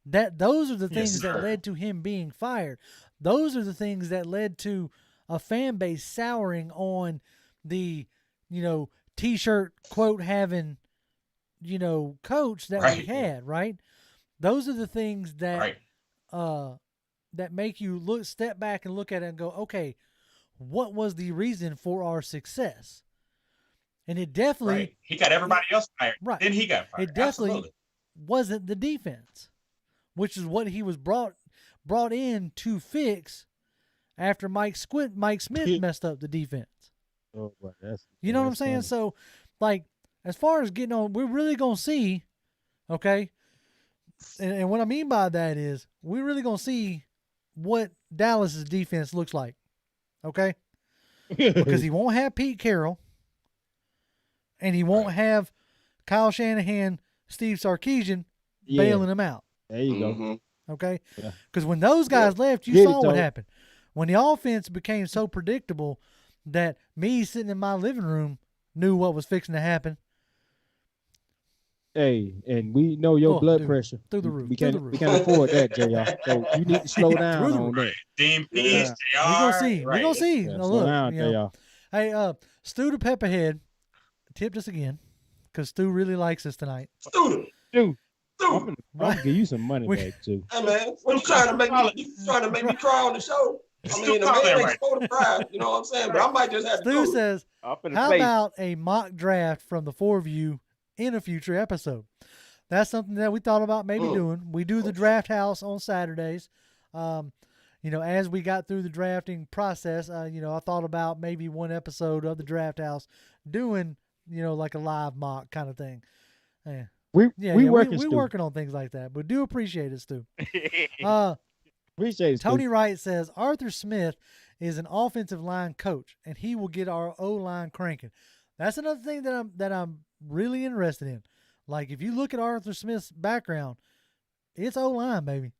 Those are the things that led to him being fired. Those are the things that led to a fan base souring on the, T-shirt quote having, coach that we had, right? Those are the things that that make you step back and look at it and go, okay, what was the reason for our success? And it definitely he got everybody else fired. Right. Then he got fired. It definitely wasn't the defense, which is what he was brought in to fix after Mike Smith messed up the defense. Oh, well, you know what I'm saying? Funny. So, like, as far as getting on, we're really going to see, okay? And what I mean by that is we're really going to see what Dallas's defense looks like, okay? Because he won't have Pete Carroll, and he won't have Kyle Shanahan, Steve Sarkisian bailing him out. There you go. Okay? Because when those guys left, you saw what happened. When the offense became so predictable that me sitting in my living room knew what was fixing to happen. Hey, and we know your blood pressure through the roof. We can't afford that, JR. So you need to slow down on that. Dean Pease, JR. We're gonna see. We're gonna see. Yeah, now, slow look, down, JR. Hey, Stu the Pepperhead tipped us again because Stu really likes us tonight. Stu. I'm gonna give you some money back too. Hey man, what you trying to make me? You trying to make me cry on the show? I mean, the man makes for the prize. You know what I'm saying? But I might just have to. Stu says, "How about a mock draft from the four of you in a future episode?" That's something that we thought about maybe doing. We do the draft house on Saturdays. As we got through the drafting process, I thought about maybe one episode of the draft house doing, like a live mock kind of thing. Yeah. We're working on things like that, but do appreciate it, Stu. Appreciate it, Tony Wright says Arthur Smith is an offensive line coach, and he will get our O-line cranking. That's another thing that I'm really interested in. Like, if you look at Arthur Smith's background, it's O-line, baby.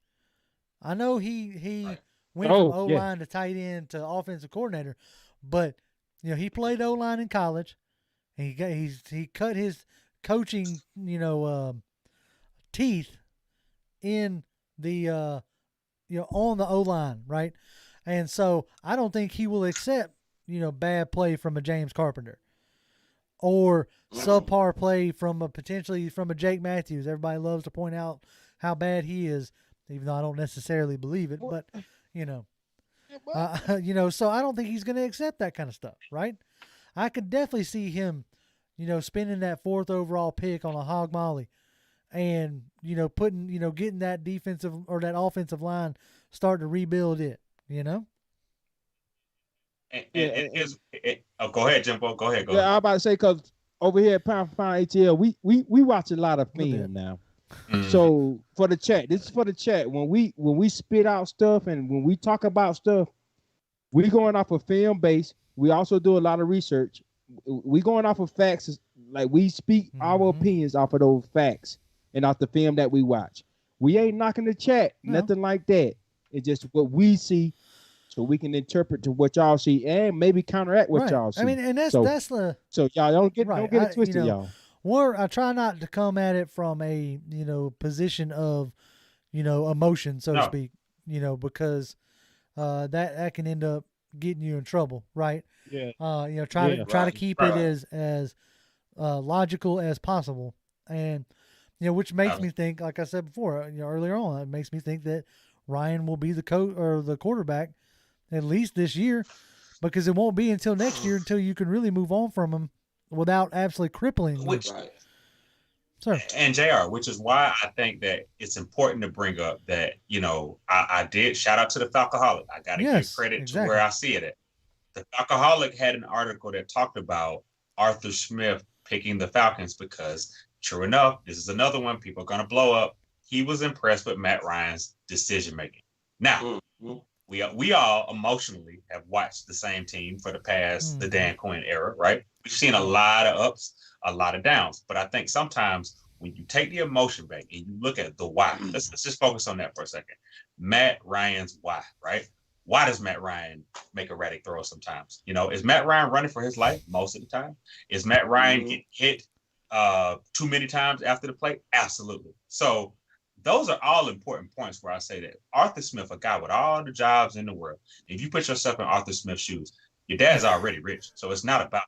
I know he went from O-line to tight end to offensive coordinator, but he played O-line in college, and he cut his coaching teeth in the on the O-line, right? And so I don't think he will accept bad play from a James Carpenter or subpar play from a Jake Matthews. Everybody loves to point out how bad he is, even though I don't necessarily believe it. But so I don't think he's going to accept that kind of stuff, right? I could definitely see him, spending that 4th overall pick on a hog molly, and getting that defensive or that offensive line starting to rebuild it. Go ahead, Jimbo. Go ahead. I'm about to say, because over here at Pound for Pound ATL, we watch a lot of film now. So for the chat, this is for the chat. When we spit out stuff and when we talk about stuff, we going off of film base. We also do a lot of research. We going off of facts. Like, we speak our opinions off of those facts and off the film that we watch. We ain't knocking the chat, nothing like that. It's just what we see, so we can interpret to what y'all see and maybe counteract what y'all see. I mean, and that's the so y'all don't get it twisted, y'all. I try not to come at it from a position of emotion, so to speak, because that can end up getting you in trouble, right? Yeah. Try to keep it as logical as possible, and which makes me think, like I said before, earlier on, it makes me think that Ryan will be the coach or the quarterback at least this year, because it won't be until next year until you can really move on from him without absolutely crippling him. Sir. And JR, which is why I think that it's important to bring up that, I did shout out to the Falcoholic. I got to give credit to where I see it at. The Falcoholic had an article that talked about Arthur Smith picking the Falcons because, true enough, this is another one people are going to blow up. He was impressed with Matt Ryan's decision-making. Now, we all emotionally have watched the same team for the past the Dan Quinn era, right? We've seen a lot of ups, a lot of downs, but I think sometimes when you take the emotion back and you look at the why, let's just focus on that for a second. Matt Ryan's why, right? Why does Matt Ryan make erratic throws sometimes? Is Matt Ryan running for his life most of the time? Is Matt Ryan getting hit too many times after the play? Absolutely. So those are all important points where I say that Arthur Smith, a guy with all the jobs in the world, if you put yourself in Arthur Smith's shoes, your dad's already rich. So it's not about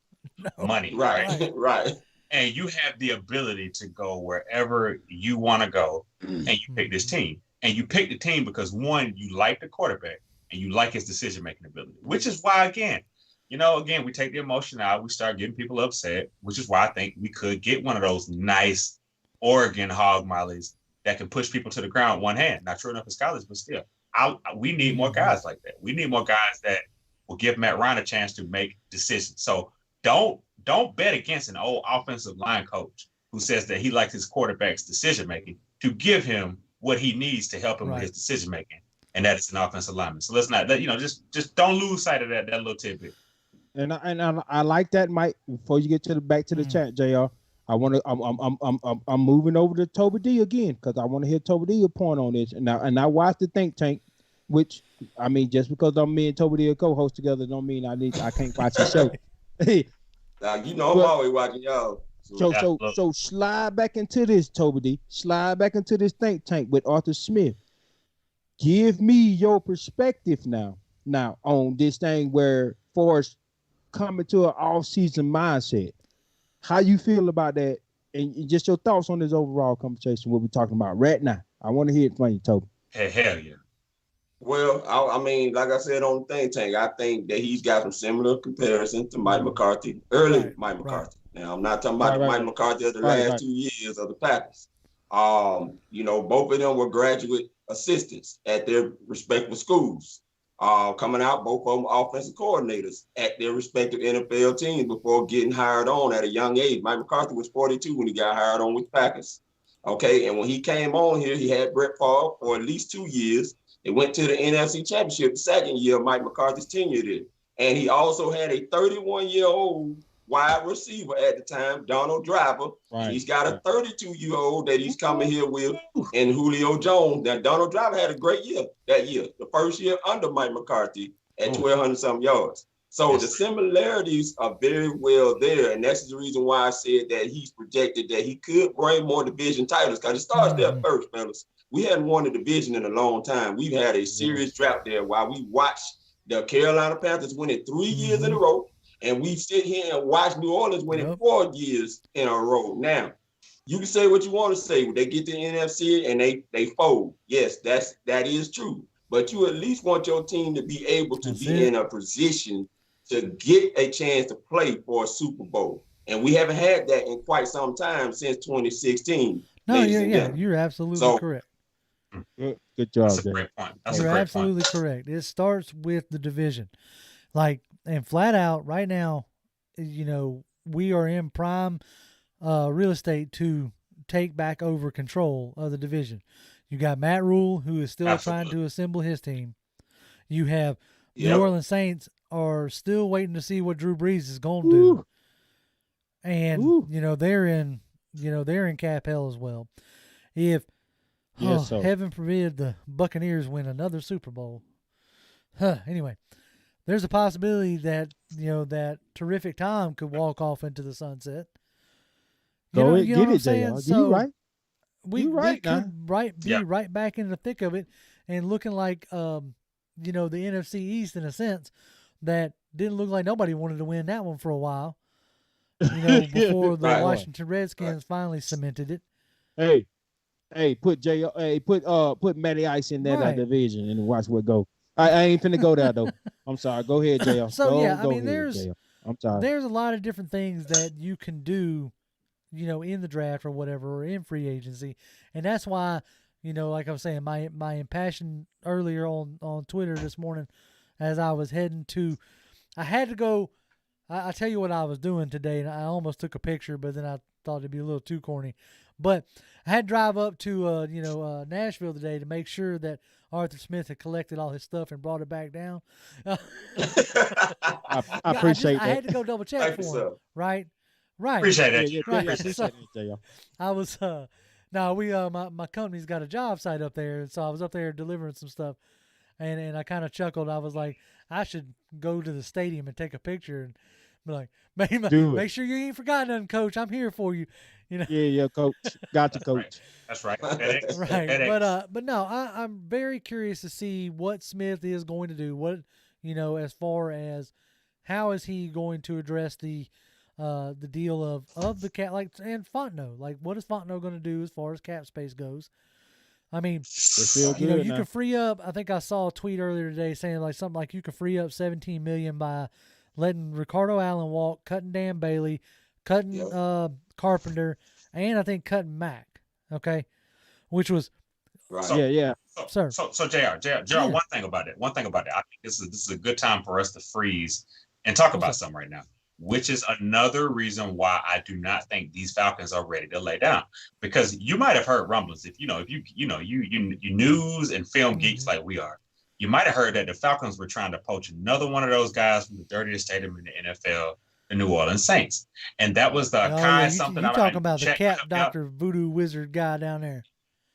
money. Right. Right. And you have the ability to go wherever you want to go, and you pick this team. And you pick the team because, one, you like the quarterback and you like his decision-making ability, which is why, again, we take the emotion out. We start getting people upset, which is why I think we could get one of those nice Oregon hog mollies that can push people to the ground with one hand. Not true enough in college, but still. We need more guys like that. We need more guys that will give Matt Ryan a chance to make decisions. So don't bet against an old offensive line coach who says that he likes his quarterback's decision-making to give him what he needs to help him with his decision-making, and that is an offensive lineman. So let's not, just don't lose sight of that little tidbit. And I like that, Mike. Before you get back to the chat, JR, I'm moving over to Toby D again because I want to hear Toby D point on this. And I watched the think tank, which I mean, just because me and Toby D are co-host together, don't mean I can't watch the show. Now, I'm always watching y'all. So slide back into this, Toby D. Slide back into this think tank with Arthur Smith. Give me your perspective now on this thing where Forrest coming to an off-season mindset. How you feel about that, and just your thoughts on this overall conversation, what we're talking about right now. I want to hear it from you, Toby. Hell yeah. Well, I mean, like I said on the think tank, I think that he's got some similar comparison to Mike McCarthy, Mike McCarthy. Now, I'm not talking about Mike McCarthy of the last 2 years of the Packers. Both of them were graduate assistants at their respective schools. Coming out, both of them offensive coordinators at their respective NFL teams before getting hired on at a young age. Mike McCarthy was 42 when he got hired on with the Packers. Okay, and when he came on here, he had Brett Favre for at least 2 years. They went to the NFC Championship the second year of Mike McCarthy's tenure there. And he also had a 31-year-old wide receiver at the time, Donald Driver. Right. He's got a 32-year-old that he's coming here with in Julio Jones. Now, Donald Driver had a great year that year, the first year under Mike McCarthy at 1,200-something yards. So the similarities are very well there, and that's the reason why I said that he's projected that he could bring more division titles, because it starts there first, fellas. We hadn't won a division in a long time. We've had a serious drought there while we watched the Carolina Panthers win it 3 years in a row, and we sit here and watch New Orleans win it 4 years in a row. Now, you can say what you want to say. They get the NFC and they fold. Yes, that is true. But you at least want your team to be able to be in a position to get a chance to play for a Super Bowl. And we haven't had that in quite some time since 2016. No, you're absolutely correct. Good job. That's a great point. You're absolutely correct. It starts with the division. And flat out right now, we are in prime real estate to take back over control of the division. You got Matt Rule, who is still trying to assemble his team. You have New Orleans Saints are still waiting to see what Drew Brees is going to do. And, they're in cap hell as well. If heaven forbid the Buccaneers win another Super Bowl. Anyway, there's a possibility that, that terrific Tom could walk off into the sunset. Get it, JR. So you're right. We could be right back in the thick of it and looking like, the NFC East in a sense that didn't look like nobody wanted to win that one for a while. Before the Washington Redskins finally cemented it. Hey, put Matty Ice in that division and watch where it go. I ain't finna go there though. I'm sorry. Go ahead, JR. There's a lot of different things that you can do, in the draft or whatever, or in free agency, and that's why, like I was saying, my impassion earlier on Twitter this morning, as I was heading to, I had to go. I tell you what I was doing today, and I almost took a picture, but then thought it'd be a little too corny. But I had to drive up to Nashville today to make sure that Arthur Smith had collected all his stuff and brought it back down. I appreciate that. I had to go double check for him. Right. Appreciate it. Yeah, Right. appreciate So, that, JR. I was my company's got a job site up there, and so I was up there delivering some stuff, and I kind of chuckled. I was like, I should go to the stadium and take a picture and be like, make sure you ain't forgotten nothing, Coach. I'm here for you. You know. Yeah, Coach. Got you, Coach. Right. That's right. Right. Headaches. But no, I'm very curious to see what Smith is going to do. What as far as how is he going to address the deal of the cap, like, and Fotnenot, like, what is Fotnenot going to do as far as cap space goes? I mean, you can free up. I think I saw a tweet earlier today saying like something like you can free up $17 million by letting Ricardo Allen walk, cutting Dan Bailey, cutting Carpenter, and I think cutting Mack. Okay, which was Right. sir. So JR, one thing about it. I think this is a good time for us to freeze and talk about something right now, which is another reason why I do not think these Falcons are ready to lay down. Because you might have heard rumblings, if you news and film geeks like we are, you might have heard that the Falcons were trying to poach another one of those guys from the dirtiest stadium in the NFL, the New Orleans Saints, and that was the something. You talking about the cap doctor voodoo wizard guy down there?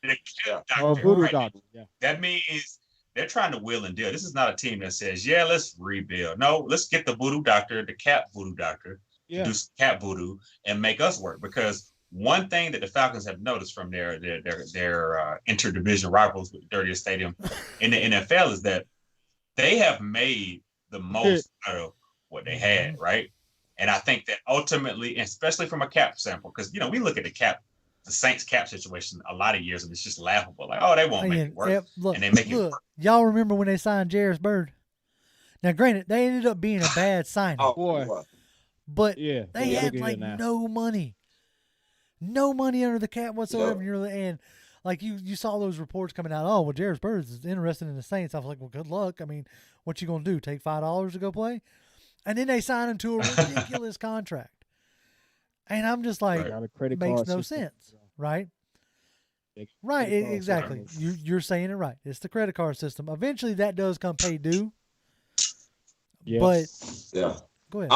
The cap doctor, voodoo right? doctor. Yeah. That means they're trying to wheel and deal. This is not a team that says, "Yeah, let's rebuild." No, let's get the voodoo doctor, the cap voodoo doctor, to do some cap voodoo and make us work. Because one thing that the Falcons have noticed from their interdivision rivals with the dirtiest stadium in the NFL is that they have made the most out of what they had, right? And I think that ultimately, especially from a cap sample, because we look at the Saints cap situation a lot of years, and it's just laughable. Like, oh, they won't make it work, and they make it work. Y'all remember when they signed Jairus Byrd? Now, granted, they ended up being a bad signing. But they had like no money under the cap whatsoever. And like you saw those reports coming out. Oh, well, Jairus Byrd is interested in the Saints. I was like, well, good luck. I mean, what you gonna do? Take $5 to go play? And then they signed him to a ridiculous contract. And I'm just like, it makes no sense, right? Right, exactly. You're saying it right. It's the credit card system. Eventually, that does come pay due. Yes. But go ahead.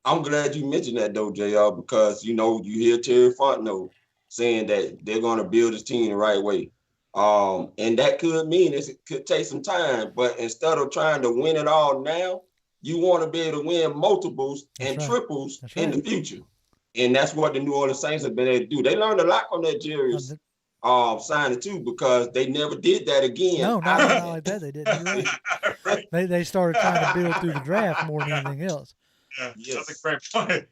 I'm glad you mentioned that though, JR, because you hear Terry Fotnenot saying that they're going to build his team the right way. And that could mean it could take some time, but instead of trying to win it all now, you want to be able to win multiples and triples in the future. And that's what the New Orleans Saints have been able to do. They learned a lot from that Jairus signing too, because they never did that again. No, not like that. They didn't. You're right. Right. They started trying to build through the draft more than anything else. That's a great point.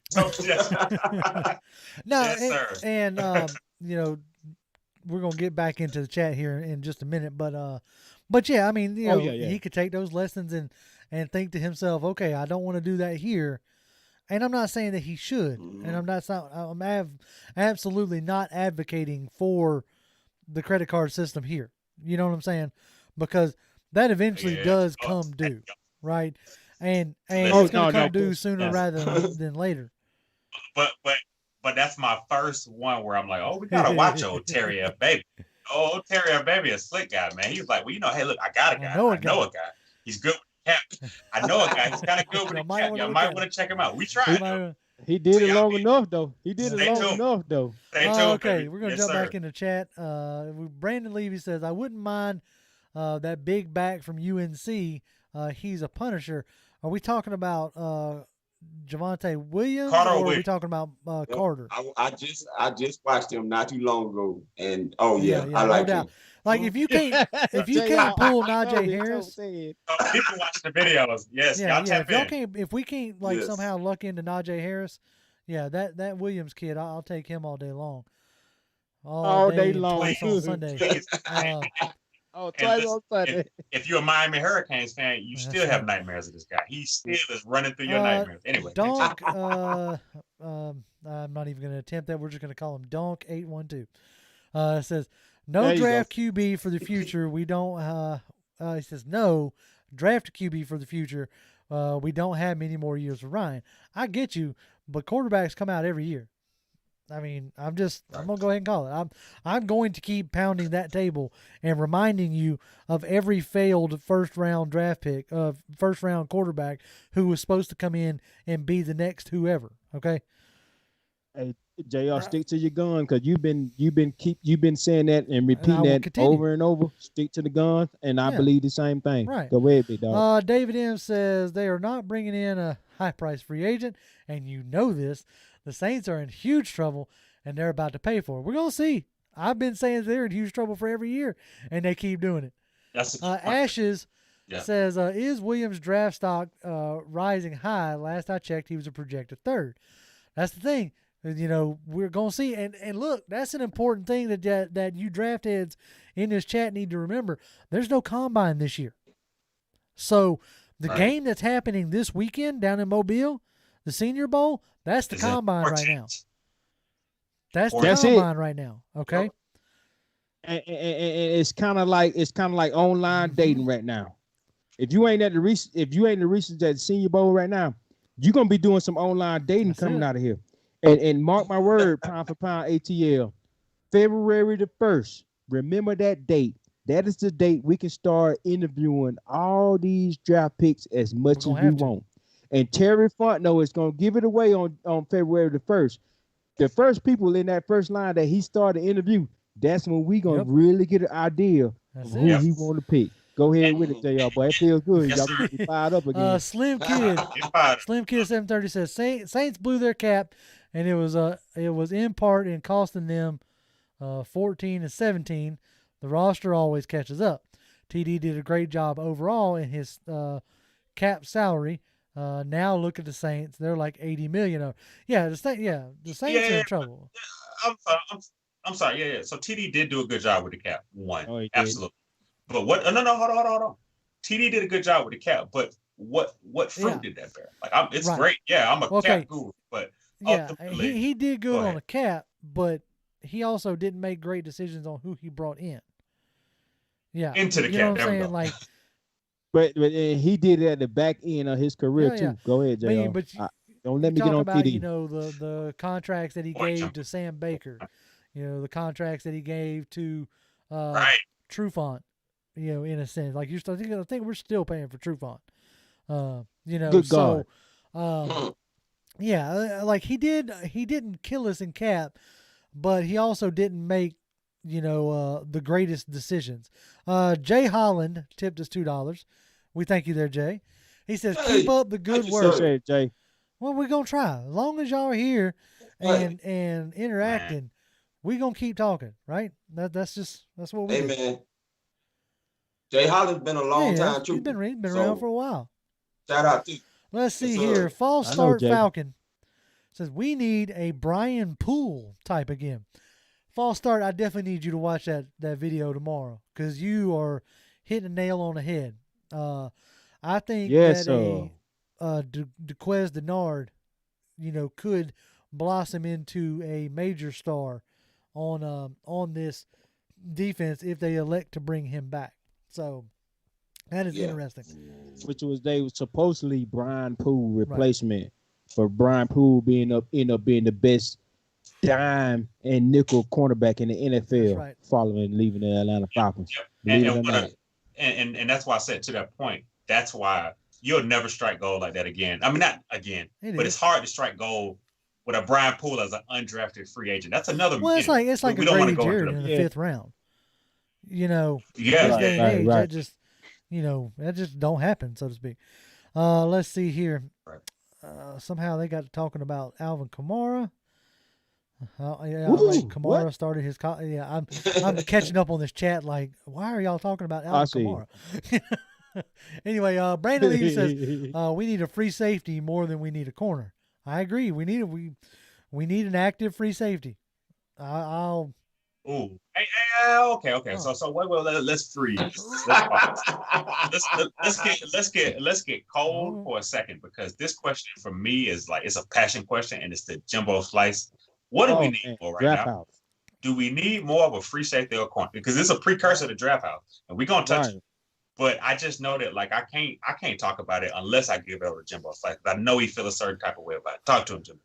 No, yes, and we're gonna get back into the chat here in just a minute, but yeah, I mean, he could take those lessons and think to himself, okay, I don't want to do that here, and I'm not saying that he should, and I'm absolutely not advocating for the credit card system here. You know what I'm saying? Because that eventually does come due, right? And it's going to come due sooner rather than later. But that's my first one where I'm like, oh, we gotta watch old Terry F. Baby. Oh, Terry F. Baby, a slick guy, man. He was like, well, hey, look, I got a guy. I know a guy. He's good with the cap. I know a guy. He's kind of good with the cap. Y'all might want to check him out. We tried. He did it long enough, though. Okay, we're gonna jump back in the chat. Brandon Levy says, I wouldn't mind that big back from UNC. He's a punisher. Are we talking about Javonte Williams, or are we talking about Carter? I just watched him not too long ago, and I like him. Like if you can't pull Najee Harris, people watch the videos. Yes, if we can't somehow luck into Najee Harris, that Williams kid, I'll take him all day long. All day long, twice on Sunday. Twice on Sunday. If you're a Miami Hurricanes fan, you still have nightmares of this guy. He still is running through your nightmares. Anyway, Donk. I'm not even going to attempt that. We're just going to call him Donk 812. It says no draft QB for the future. We don't. He says no draft QB for the future. We don't have many more years of Ryan. I get you, but quarterbacks come out every year. I mean, I'm going to go ahead and call it. I'm going to keep pounding that table and reminding you of every failed first-round draft pick, first-round quarterback who was supposed to come in and be the next whoever. Okay. Hey, JR, stick to your gun because you've been saying that and repeating that continue. over and over. Stick to the gun, and I believe the same thing. Right. Go ahead, big dog. David M says they are not bringing in a high-price free agent, and you know this. The Saints are in huge trouble, and they're about to pay for it. We're going to see. I've been saying they're in huge trouble for every year, and they keep doing it. Ashes says, is Williams' draft stock rising high? Last I checked, he was a projected third. That's the thing. We're going to see. And look, that's an important thing that you draft heads in this chat need to remember. There's no combine this year. So the game that's happening this weekend down in Mobile, the Senior Bowl, that's the combine right now. That's the combine right now. Okay. And it's kind of like online dating right now. If you ain't in the research at the Senior Bowl right now, you're gonna be doing some online dating coming out of here. And mark my word, pound for pound, ATL, February the 1st. Remember that date. That is the date we can start interviewing all these draft picks as much as we want. And Terry Fotnenot is going to give it away on February the 1st. The first people in that first line that he started the interview, that's when we going to really get an idea of who he want to pick. Go ahead with it, JR, boy. It feels good. Y'all can get fired up again. Slim Kid 730 says Saints blew their cap, and it was in part in costing them 14 and 17. The roster always catches up. TD did a great job overall in his cap salary. Now look at the Saints; they're like $80 million. The Saints are in trouble. I'm sorry. Yeah. So TD did do a good job with the cap. Absolutely. But what? No. Hold on. TD did a good job with the cap, but what fruit did that bear? Like, it's great. Yeah, I'm a cap guru, but he did good on the cap, but he also didn't make great decisions on who he brought in. Yeah, into the cap. You know what I'm saying? Like. But he did it at the back end of his career too. Go ahead, JR. But don't let me get on about, TD. The contracts that he gave to Sam Baker, the contracts that he gave to Trufant, in a sense. Like I think we're still paying for Trufant. Good God. Like he didn't kill us in cap, but he also didn't make the greatest decisions. Jay Holland tipped us $2. We thank you there, Jay. He says, keep up the good work. Say, Jay. Well, we're going to try. As long as y'all are here and interacting, we're going to keep talking, right? That's what we do. Hey, man. Jay Holland's been a long time, too. He's been around for a while. Shout out to you. Let's see here. False Start Falcon says, we need a Brian Poole type again. False Start, I definitely need you to watch that video tomorrow because you are hitting a nail on the head. I think that DeQuez Denard, could blossom into a major star on this defense if they elect to bring him back. So that is interesting. Which was supposedly Brian Poole replacement for Brian Poole end up being the best dime and nickel cornerback in the NFL following leaving the Atlanta Falcons. And that's why I said to that point, that's why you'll never strike gold like that again. I mean, not again, but it's hard to strike gold with a Brian Poole as an undrafted free agent. That's another. Well, it's like a Grady Jarrett in the 5th round. That just don't happen, so to speak. Let's see here. Somehow they got talking about Alvin Kamara. Kamara started his. I'm catching up on this chat. Like, why are y'all talking about Alvin Kamara? Anyway, Brandon Lee says we need a free safety more than we need a corner. I agree. We need an active free safety. I'll. Ooh. Okay. Oh. So wait. Let's freeze. Let's get cold for a second because this question for me is like it's a passion question and it's the Jimbo Slice. What do we need more right now? House. Do we need more of a free safety or corner? Because it's a precursor to draft house, and we're gonna touch it. But I just know that like I can't talk about it unless I give it over to Jimbo Slice. I know he feels a certain type of way about it. Talk to him, Jimbo.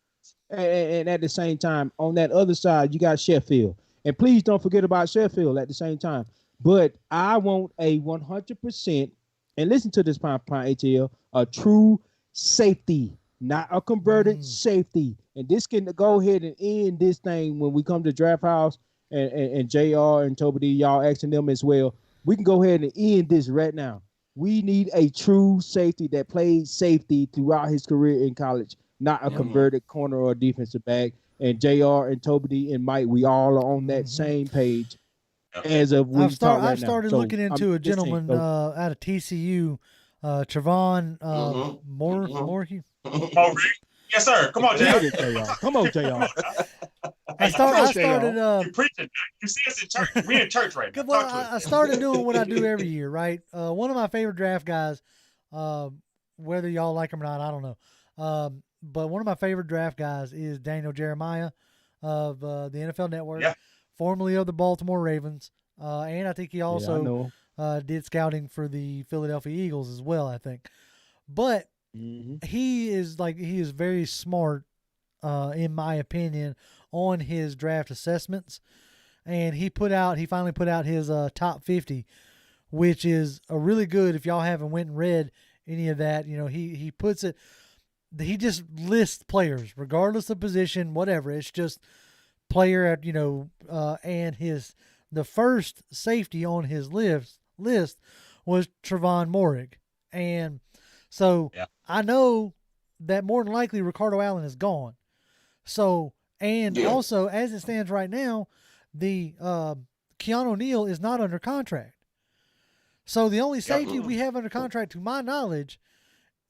And at the same time, on that other side, you got Sheffield. And please don't forget about Sheffield at the same time. But I want a 100%, and listen to this, ATL, a true safety, not a converted safety. And this can go ahead and end this thing when we come to Draft House and JR and Toby D, y'all asking them as well. We can go ahead and end this right now. We need a true safety that played safety throughout his career in college, not a converted corner or defensive back. And JR and Toby D and Mike, we all are on that same page as of we talk right now. I've started looking into a gentleman out of TCU, Trevon Morhe. Oh, yes, sir. Come on, JR. Come on, JR. I started. You're preaching. You see us in church. We're in church right now. Well, I started doing what I do every year, right? One of my favorite draft guys, whether y'all like him or not, I don't know. But one of my favorite draft guys is Daniel Jeremiah of the NFL Network, formerly of the Baltimore Ravens. And I think he also did scouting for the Philadelphia Eagles as well, I think. But he is very smart, in my opinion, on his draft assessments. And he finally put out his top 50, which is a really good, if y'all haven't went and read any of that, he puts it, he just lists players, regardless of position, whatever. It's just player at, and the first safety on his list was Trevon Morhe. And so I know that more than likely Ricardo Allen is gone. So, also as it stands right now, the Keanu O'Neal is not under contract. So the only safety we have under contract, to my knowledge,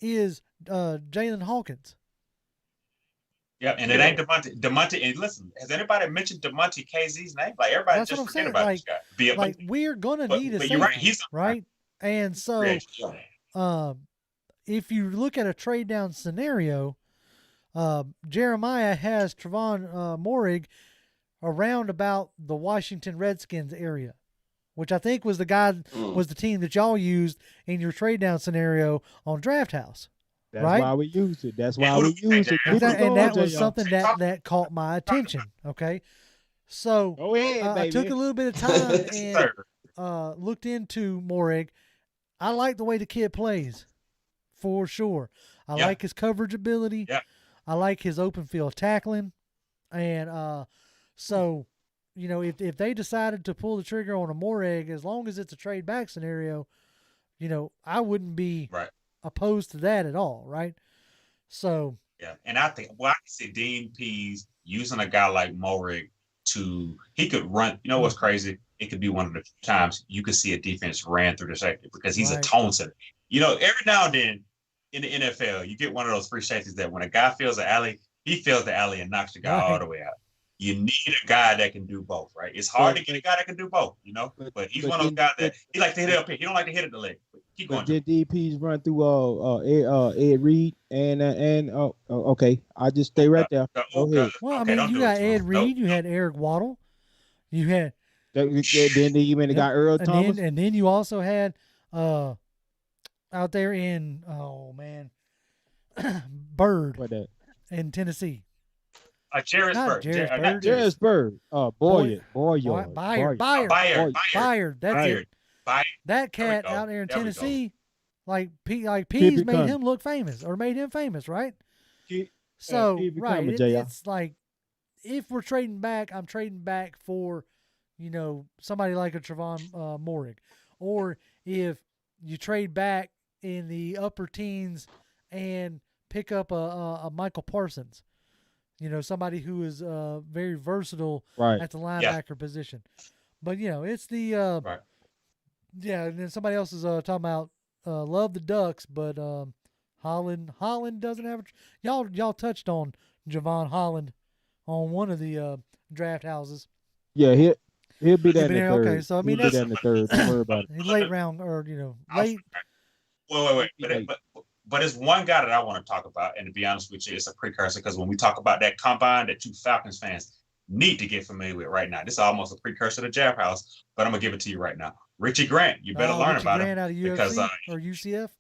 is Jalen Hawkins. Yeah, and it ain't DeMonte. And listen, has anybody mentioned DeMonte KZ's name? Like everybody just forget about this guy. Like we're gonna need a safety, you're right. He's right. And so, if you look at a trade down scenario, Jeremiah has Trevon Morhe around about the Washington Redskins area, which I think was the team that y'all used in your trade down scenario on Draft House. That's why we used it. That's why we used it. And that was something that caught my attention. Okay. So I took a little bit of time and looked into Morhe. I like the way the kid plays, for sure. I like his coverage ability. Yeah. I like his open field tackling. And so, if they decided to pull the trigger on a Morhe, as long as it's a trade back scenario, I wouldn't be opposed to that at all, right? So and I think I can see Dean Pease using a guy like Morhe he could run. You know what's crazy? It could be one of the times you could see a defense ran through the safety because he's a tone setter. Every now and then in the NFL, you get one of those free safeties that when a guy fills the alley, he fills the alley and knocks the guy all the way out. You need a guy that can do both, right? It's hard to get a guy that can do both, But he's one of those guys that he likes to hit it up here. He don't like to hit it the leg. Keep going. Did DPs run through Ed Reed and okay? I just stay right there. Go ahead. Well, you got Ed Reed, you had Eric Waddle, you had then you got Earl Thomas, and then you also had out there in Bird in Tennessee. Jarris Bird. Boyer. That's it. That cat out there in Tennessee, Pease made him look famous, or made him famous, right? It's like, if we're trading back, I'm trading back for, somebody like a Trevon Morhe. Or if you trade back in the upper teens and pick up a Michael Parsons, somebody who is very versatile at the linebacker position. But, it's the and then somebody else is talking about love the Ducks, but Holland doesn't have y'all touched on Javon Holland on one of the draft houses. Yeah, he'll be there in the third. Okay, so he'll be there in the third. Don't worry about it. He's late round, or late. Wait. But it's one guy that I want to talk about, and to be honest with you, it's a precursor, because when we talk about that combine that you Falcons fans need to get familiar with right now, this is almost a precursor to Jab House, but I'm gonna give it to you right now. Richie Grant, you better learn about him. Out of UFC, because or UCF.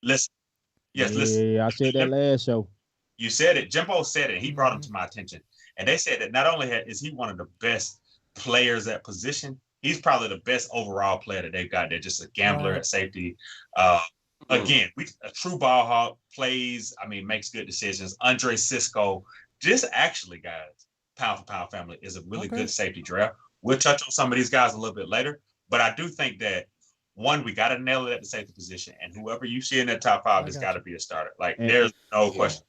Listen. Yeah, I said that last show. you said it. Jimbo said it. He brought him to my attention. And they said that not only is he one of the best players at position, he's probably the best overall player that they've got. They're just a gambler at safety. Again, a true ball hawk, plays, makes good decisions. Andre Cisco, just actually, guys, pound for pound family is a really good safety draft. We'll touch on some of these guys a little bit later, but I do think that, one, we got to nail it at the safety position, and whoever you see in that top five has got to be a starter. There's no question.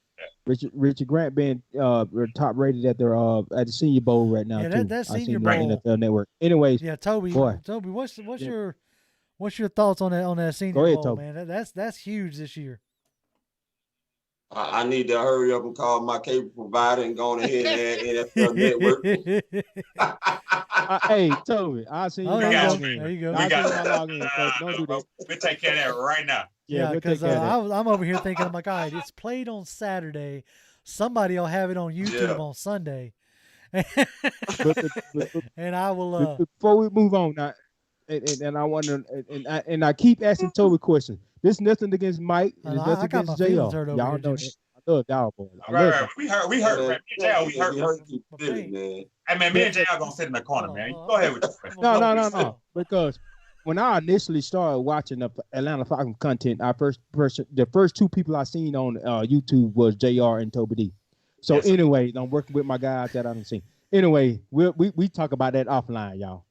Richard Grant being top rated at the Senior Bowl right now. Yeah, that Senior Bowl NFL Network. Anyways, yeah, Toby, what's your thoughts on that Senior Bowl, Toby. Man? That's huge this year. I need to hurry up and call my cable provider and go on ahead and add NFL Network. Hey, Toby, I'll see you. There you go. Don't do that. We'll take care of that right now. Yeah, because I'm over here thinking, I'm like, all right, it's played on Saturday. Somebody will have it on YouTube on Sunday. And I will. Before we move on, and I wonder, and I keep asking Toby questions. This is nothing against Mike. It's nothing against JR. Y'all know that. I love y'all boys. Right. We heard. Me and JR, we heard. Man. Hey, man, me and JR going to sit in the corner, man. Go ahead with your question. No. Because when I initially started watching the Atlanta Falcon content, the first two people I seen on YouTube was JR and Toby D. So anyway, I'm working with my guys that I done seen. Anyway, we talk about that offline, y'all.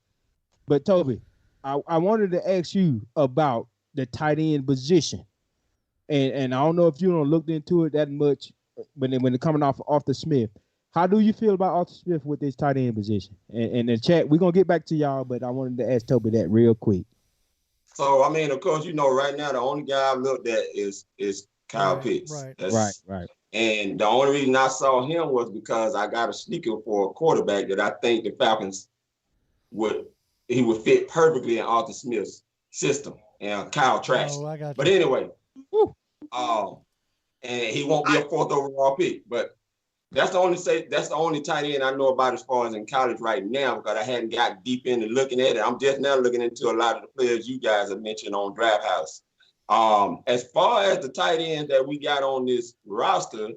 But Toby, I wanted to ask you about the tight end position, and I don't know if you don't looked into it that much when they're coming off Arthur Smith. How do you feel about Arthur Smith with this tight end position? And the chat, we're gonna get back to y'all, but I wanted to ask Toby that real quick. So of course, right now the only guy I looked at is Kyle Pitts. Right. And the only reason I saw him was because I got a sneaker for a quarterback that I think the Falcons would fit perfectly in Arthur Smith's system. And Kyle Trask. But anyway, and he won't be a fourth overall pick. But that's the only tight end I know about as far as in college right now, because I hadn't got deep into looking at it. I'm just now looking into a lot of the players you guys have mentioned on Draft House. As far as the tight ends that we got on this roster,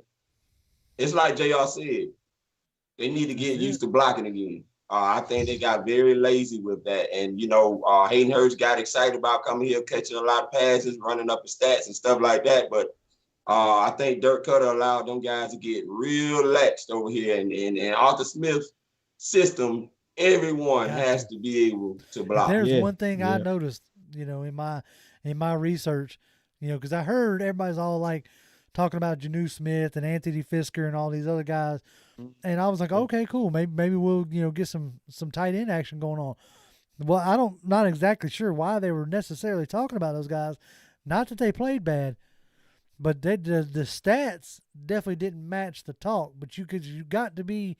it's like JR said, they need to get used to blocking again. I think they got very lazy with that. And, Hayden Hurst got excited about coming here, catching a lot of passes, running up the stats and stuff like that. But I think Dirk Cutter allowed them guys to get real laxed over here. And Arthur Smith's system, everyone has to be able to block. There's one thing I noticed, in my research, because I heard everybody's all like talking about Janu Smith and Anthony Fisker and all these other guys. And I was like, okay, cool. Maybe we'll, get some tight end action going on. Well, not exactly sure why they were necessarily talking about those guys. Not that they played bad, but the stats definitely didn't match the talk. But you got to be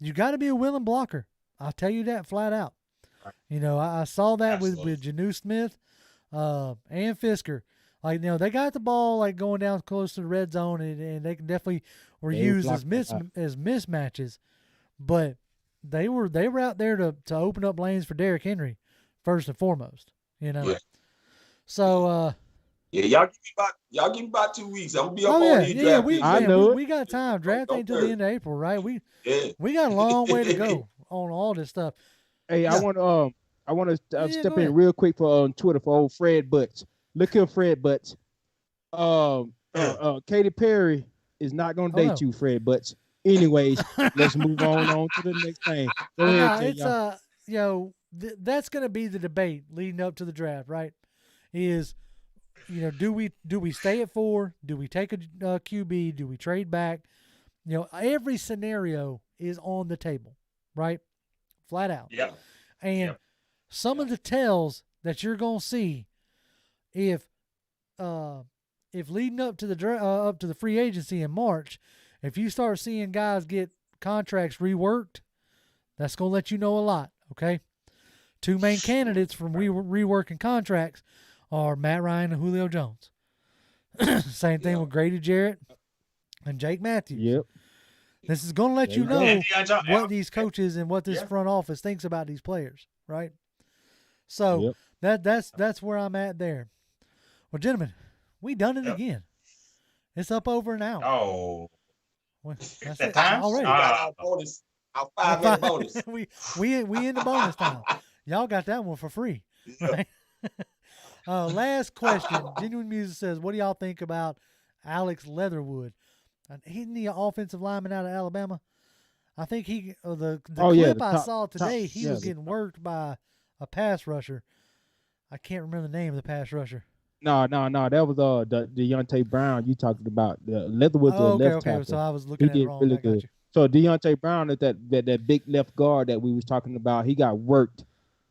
a willing blocker. I'll tell you that flat out. I saw that with Janu Smith and Fisker. They got the ball going down close to the red zone, and they can definitely were used as mismatches, but they were out there to open up lanes for Derrick Henry first and foremost. So y'all give me about 2 weeks. I'm gonna be up on these draft. We got time. Draft ain't till the end of April, right? We got a long way to go on all this stuff. Hey, I want to step in real quick for on Twitter for old Fred Butts. Look here, Fred Butts. Katy Perry is not going to date you, Fred Butts. Anyways, let's move on to the next thing. Go ahead, that's going to be the debate leading up to the draft, right? Is, do we stay at 4? Do we take a QB? Do we trade back? Every scenario is on the table, right? Flat out. Yeah. And some of the tells that you're going to see if leading up to the free agency in March, if you start seeing guys get contracts reworked, that's going to let you know a lot, okay? Two main candidates from reworking contracts are Matt Ryan and Julio Jones. Same thing with Grady Jarrett and Jake Matthews. Yep. This is going to let you know what these coaches and what this front office thinks about these players, right? So that's where I'm at there. Well, gentlemen, we done it again. It's up over an hour. Oh, Well, that's That it. time? Already. We got our bonus, our 5-minute bonus. we in the bonus time. Y'all got that one for free, right? Last question. Genuine Music says, "What do y'all think about Alex Leatherwood? Isn't he an offensive lineman out of Alabama? I think he the clip I saw today. He was getting worked by a pass rusher. I can't remember the name of the pass rusher. No. That was the Deontay Brown you talked about. The Leatherwood's the left tackle. So I was looking at it wrong. Really I got good. you. So Deontay Brown is that big left guard that we was talking about. He got worked,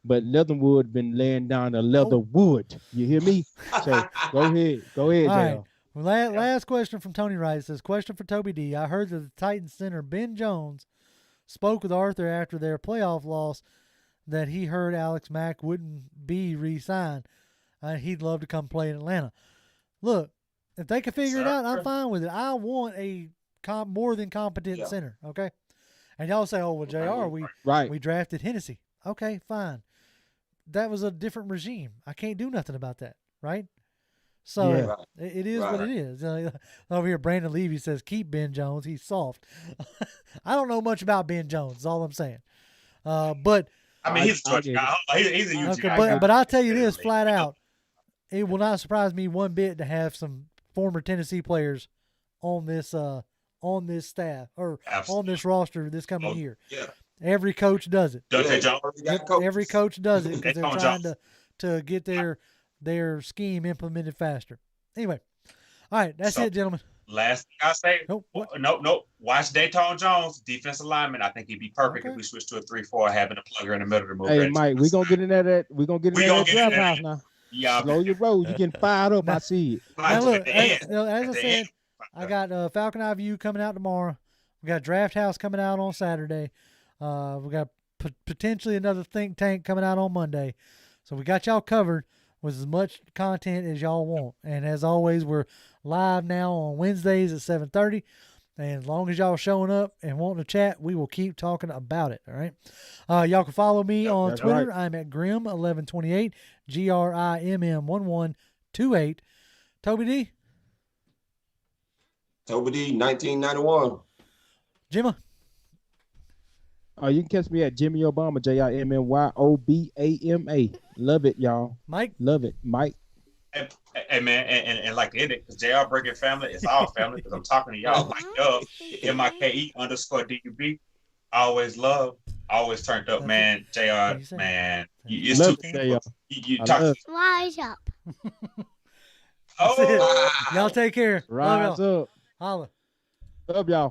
but Leatherwood been laying down the Leatherwood. You hear me? So go ahead, All JL. right. Well, last question from Tony Wright says, question for Toby D. I heard that the Titans center Ben Jones spoke with Aruthr after their playoff loss that he heard Alex Mack wouldn't be re-signed. He'd love to come play in Atlanta. Look, if they can figure it out, I'm fine with it. I want a more than competent center, okay? And y'all say, oh, well, JR, we drafted Hennessy. Okay, fine. That was a different regime. I can't do nothing about that, right? So it is what it is. Over here, Brandon Levy says, keep Ben Jones. He's soft. I don't know much about Ben Jones, is all I'm saying. But I mean, he's a Georgia guy. He's a UT guy. But I'll tell you this flat out. It will not surprise me one bit to have some former Tennessee players on this staff or on this roster this coming year. Yeah. Every coach does it. Every coach does it because they're trying to get their scheme implemented faster. Anyway, all right, that's it, gentlemen. Last thing I say, nope. Watch Dayton Jones, defensive lineman. I think he'd be perfect if we switch to a 3-4, having a plugger in the middle to move. Hey, Mike, we're gonna get in that. We're gonna get in that draft house now. Yeah, slow your roll. You getting fired up. I see it. Now look, as I said, I got Falcon Eye View coming out tomorrow. We got Draft House coming out on Saturday. We got potentially another think tank coming out on Monday. So we got y'all covered with as much content as y'all want. And as always, we're live now on Wednesdays at 7:30. And as long as y'all showing up and wanting to chat, we will keep talking about it. All right. Y'all can follow me on Twitter. Right. I'm at Grim1128, GRIMM1128. Toby D. Toby D, 1991. Jimma. You can catch me at Jimmy Obama, JIMMYOBAMA. Love it, y'all. Mike. Love it, Mike. Hey man, and like in it, because JR Breaking Family, it's all family. Because I'm talking to y'all like MIKE_DUB. Always love, always turned up, man. JR, man, it's too beautiful. You talk. Riseup. Y'all take care. Rise up. Holla. Love y'all.